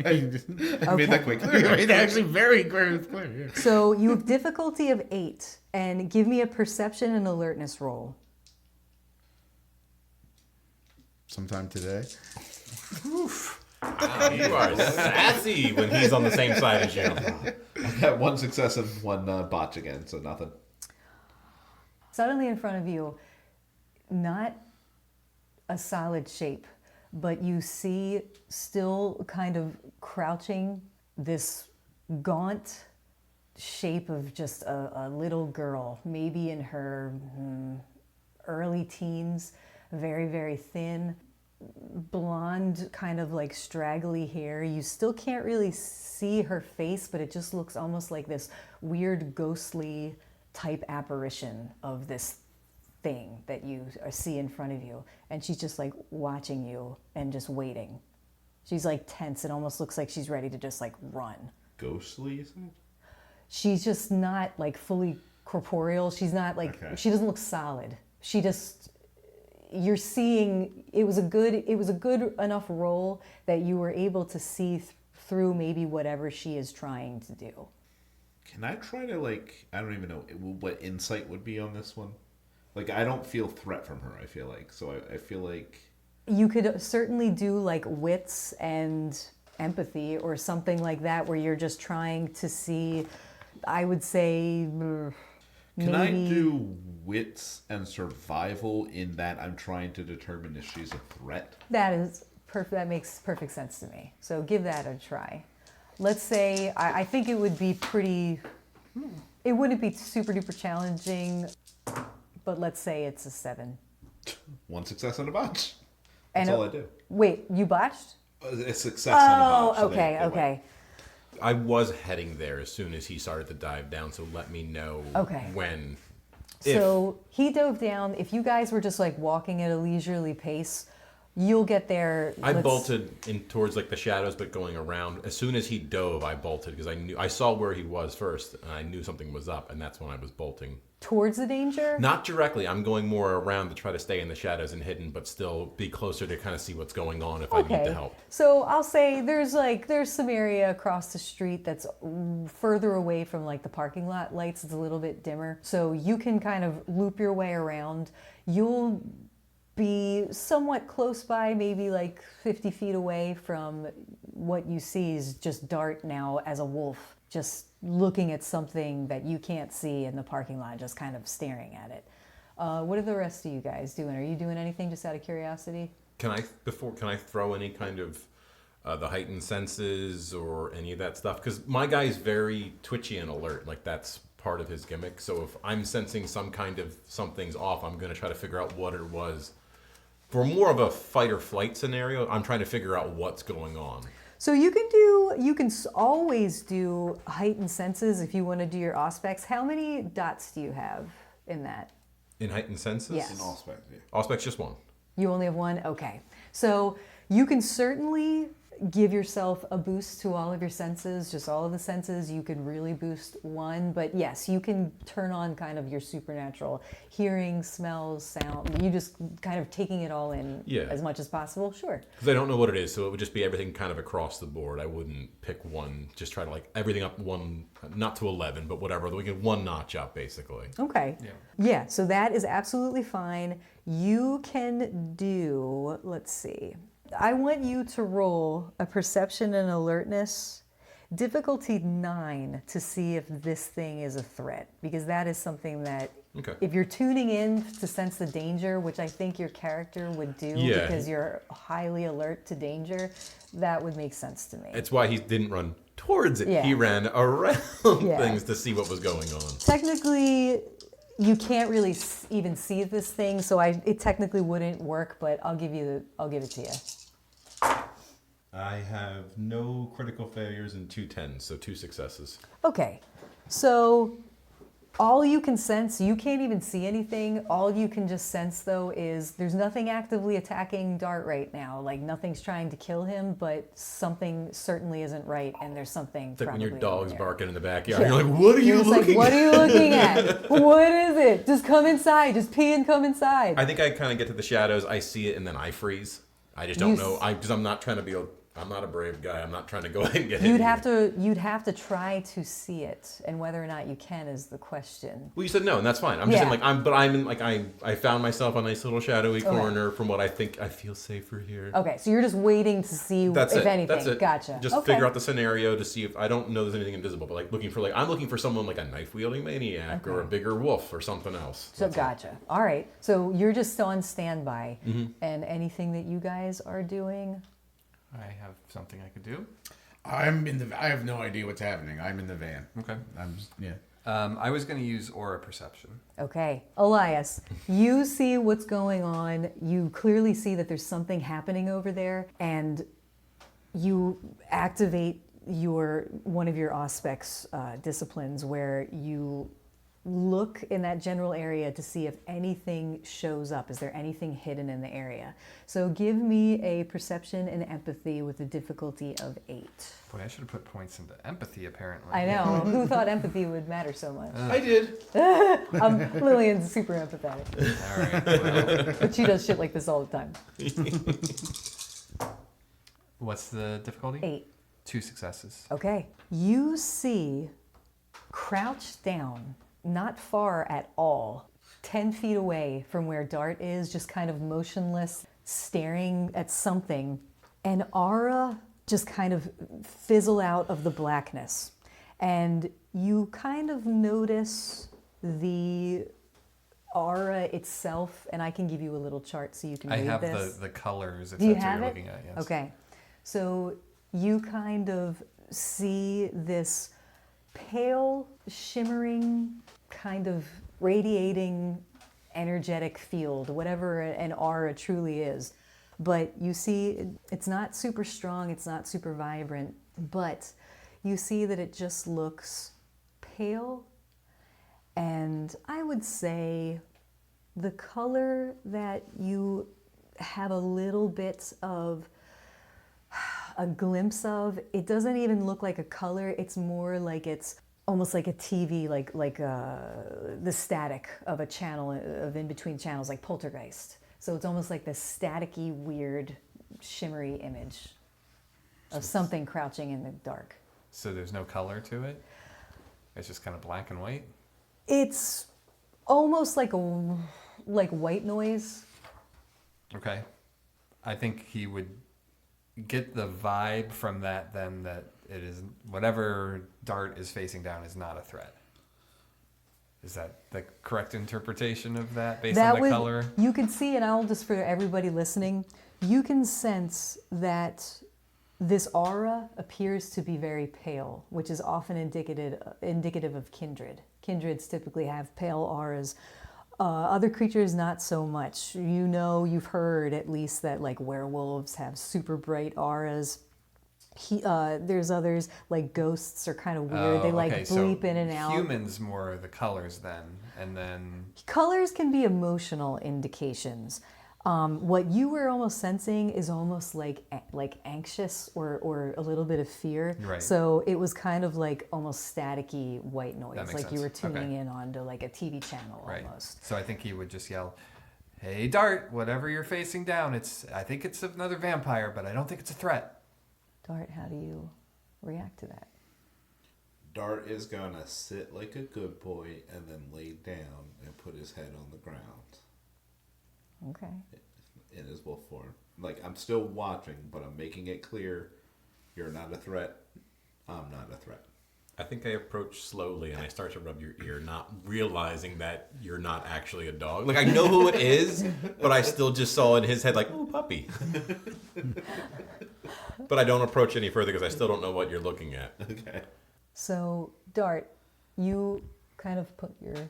made that quite clear. You made that actually very clear. Yeah. So you have difficulty of 8, and give me a perception and alertness roll. Sometime today. Wow, you are sassy when he's on the same side as you. I got 1 success and 1 botch again, so nothing. Suddenly in front of you, not a solid shape, but you see still kind of crouching this gaunt shape of just a little girl, maybe in her early teens, very, very thin, blonde, kind of like straggly hair. You still can't really see her face, but it just looks almost like this weird ghostly type apparition of this thing that you see in front of you. And she's just like watching you and just waiting. She's like tense. It almost looks like she's ready to just like run. Ghostly, you said? She's just not like fully corporeal. She's not like, she doesn't look solid. She just, you're seeing, it was a good enough role that you were able to see through maybe whatever she is trying to do. Can I try to, like, I don't even know what insight would be on this one? Like, I don't feel threat from her, I feel like. So I feel like... You could certainly do, like, wits and empathy or something like that where you're just trying to see, I would say... Can I do wits and survival in that I'm trying to determine if she's a threat? That is perfect. That makes perfect sense to me. So give that a try. Let's say, I think it would be pretty, it wouldn't be super duper challenging, but let's say it's a 7. One success and a botch. That's all I do. Wait, you botched? A success and a botch. Oh, okay, okay. I was heading there as soon as he started to dive down, so let me know when. So he dove down. If you guys were just like walking at a leisurely pace, you'll get there. I bolted in towards like the shadows, but going around. As soon as he dove, I bolted because I saw where he was first, and I knew something was up, and that's when I was bolting. Towards the danger? Not directly. I'm going more around to try to stay in the shadows and hidden, but still be closer to kind of see what's going on if I need the help. So I'll say there's some area across the street that's further away from like the parking lot lights. It's a little bit dimmer. So you can kind of loop your way around. You'll be somewhat close by, maybe like 50 feet away from what you see is just Dart now as a wolf, just looking at something that you can't see in the parking lot, just kind of staring at it. What are the rest of you guys doing? Are you doing anything just out of curiosity? Can I throw any kind of the heightened senses or any of that stuff? Because my guy's very twitchy and alert. Like that's part of his gimmick. So if I'm sensing some kind of something's off, I'm going to try to figure out what it was. For more of a fight or flight scenario, I'm trying to figure out what's going on. So you can always do heightened senses if you want to do your auspex. How many dots do you have in that? In heightened senses? Yes. In Auspex, yeah. Auspex, just one. You only have one? Okay. So you can certainly give yourself a boost to all of your senses, just all of the senses. You can really boost one, but yes, you can turn on kind of your supernatural hearing, smells, sound. You just kind of taking it all in as much as possible. Sure. Because I don't know what it is, so it would just be everything kind of across the board. I wouldn't pick one, just try to like everything up one, not to 11, but whatever. We get one notch up basically. Okay. Yeah, so that is absolutely fine. You can do, let's see. I want you to roll a perception and alertness, difficulty 9, to see if this thing is a threat. Because that is something that, if you're tuning in to sense the danger, which I think your character would do because you're highly alert to danger, that would make sense to me. It's why he didn't run towards it. He ran around things to see what was going on. Technically, you can't really even see this thing, so it technically wouldn't work, but I'll give it to you. I have no critical failures and 2 10s, so 2 successes. Okay, so all you can sense, you can't even see anything. All you can just sense, though, is there's nothing actively attacking Dart right now. Like, nothing's trying to kill him, but something certainly isn't right, and there's something It's like when your probably dog's over there. barking in the backyard. You're like, what are you You're just looking like, what at? are you looking at? What is it? Just come inside. Just pee and come inside. I think I kind of get to the shadows, I see it, and then I freeze. I just don't know. Because I'm not trying to be I'm not a brave guy. I'm not trying to go ahead and get hit. You'd have to try to see it, and whether or not you can is the question. Well, you said no, and that's fine. I'm just saying, I found myself a nice little shadowy corner from what I think I feel safer here. Okay, so you're just waiting to see if anything. That's it. Gotcha. Just figure out the scenario to see if I don't know there's anything invisible, but I'm looking for someone like a knife wielding maniac or a bigger wolf or something else. So gotcha. All right. So you're just on standby, and anything that you guys are doing. I have something I could do. I have no idea what's happening. I'm in the van. Okay. Yeah. I was going to use aura perception. Okay. Elias, you see what's going on. You clearly see that there's something happening over there, and you activate one of your Auspex disciplines where you look in that general area to see if anything shows up. Is there anything hidden in the area? So give me a perception and empathy with a difficulty of 8. Boy, I should have put points into empathy, apparently. I know. Who thought empathy would matter so much? I did. Lillian's super empathetic. All right. Well, But she does shit like this all the time. what's the difficulty? 8. 2 successes. Okay. You see, crouched down, not far at all, 10 feet away from where Dart is, just kind of motionless, staring at something, an aura just kind of fizzle out of the blackness. And you kind of notice the aura itself, and I can give you a little chart so you can I read have this. the colors, if Do you that's what have you're it? looking at. Yes. Okay. So you kind of see this pale, shimmering, kind of radiating, energetic field, whatever an aura truly is. But you see, it's not super strong, it's not super vibrant, but you see that it just looks pale. And I would say the color that you have a little bit of a glimpse of, it doesn't even look like a color, it's more like it's almost like a TV, like the static of a channel, of in between channels, like Poltergeist. So it's almost like this staticky, weird, shimmery image of something crouching in the dark. So there's no color to it? It's just kind of black and white? It's almost like white noise. Okay. I think he would get the vibe from that then that it is whatever Dart is facing down is not a threat. Is that the correct interpretation of that based on the color? You could see, and I'll just for everybody listening, you can sense that this aura appears to be very pale, which is often indicative of kindred. Kindreds typically have pale auras. Other creatures, not so much. You know, you've heard at least that like werewolves have super bright auras. There's others, like ghosts are kind of weird. They like bleep in and out. Humans more the colors then, and then... Colors can be emotional indications. What you were almost sensing is almost like anxious or a little bit of fear. Right. So it was kind of like almost staticky white noise, That makes like sense. you were tuning Okay. in onto like a TV channel Right. almost. So I think he would just yell, "Hey Dart, whatever you're facing down, I think it's another vampire, but I don't think it's a threat." Dart, how do you react to that? Dart is gonna sit like a good boy and then lay down and put his head on the ground Okay. in his wolf form. Like, I'm still watching, but I'm making it clear you're not a threat. I'm not a threat. I think I approach slowly and I start to rub your ear, not realizing that you're not actually a dog. Like, I know who it is, but I still just saw in his head, like, oh, puppy. But I don't approach any further because I still don't know what you're looking at. Okay. So, Dart, you kind of put your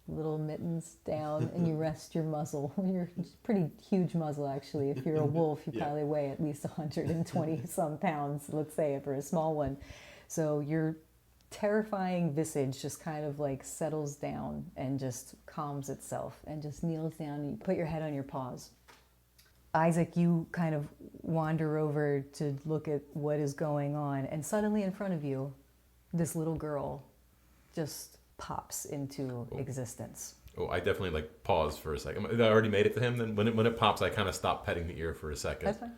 little mittens down and you rest your muzzle. Your pretty huge muzzle, actually. If you're a wolf, you probably weigh at least 120 some pounds, let's say, for a small one. So your terrifying visage just kind of like settles down and just calms itself and just kneels down and you put your head on your paws. Isaac, you kind of wander over to look at what is going on, and suddenly in front of you, this little girl just pops into existence. Oh, I definitely like pause for a second. I already made it to him. Then when it pops, I kind of stop petting the ear for a second. That's fine.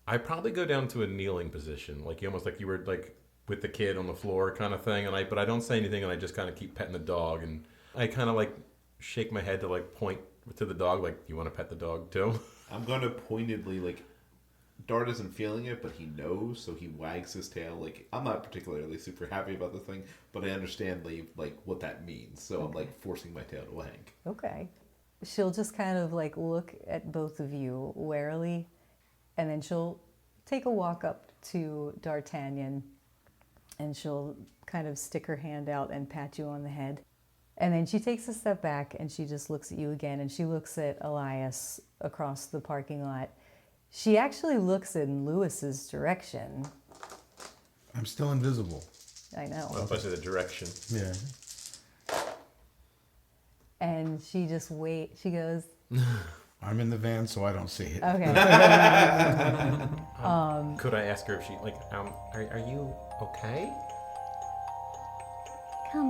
I probably go down to a kneeling position, like you almost like you were like with the kid on the floor kind of thing. But I don't say anything, and I just kind of keep petting the dog, and I kind of like shake my head to like point to the dog, like, you want to pet the dog too? I'm gonna pointedly, like, Dart isn't feeling it, but he knows, so he wags his tail. Like, I'm not particularly super happy about the thing, but I understand, like what that means. So I'm, like, forcing my tail to wag. Okay. She'll just kind of like look at both of you warily, and then she'll take a walk up to D'Artagnan, and she'll kind of stick her hand out and pat you on the head. And then she takes a step back and she just looks at you again, and she looks at Elias across the parking lot. She actually looks in Lewis's direction. I'm still invisible. I know. Well, especially the direction. Yeah. And she just she goes, I'm in the van, so I don't see it. okay. Could I ask her if she, like, are you okay? Come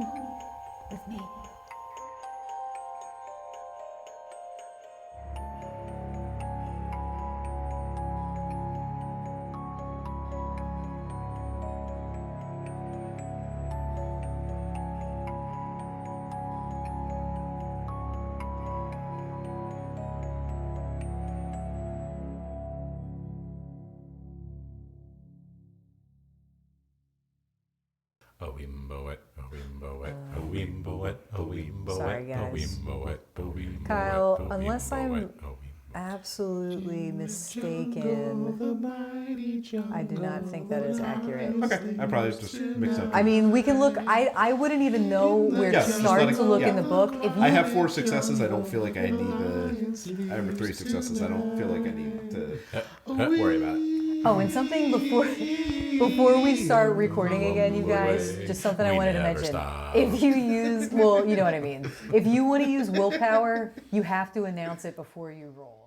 with me. A wimbo it, a wimbo it, a wimbo it, a wimbo Sorry, it, a guys. wimbo it, a wimbo Kyle, it, a unless wimbo I'm it, a wimbo it. absolutely mistaken, I do not think that is accurate. Okay, I probably just mixed up. I mean, we can look. I wouldn't even know where Yeah, to just start let it- to look yeah. in the book. If you, I have 4 successes. I don't feel like I need the. I have 3 successes. I don't feel like I need to worry about it. Oh, and something before we start recording again, you guys, just something I We wanted to never mention. stop. If you use, well, you know what I mean. If you want to use willpower, you have to announce it before you roll.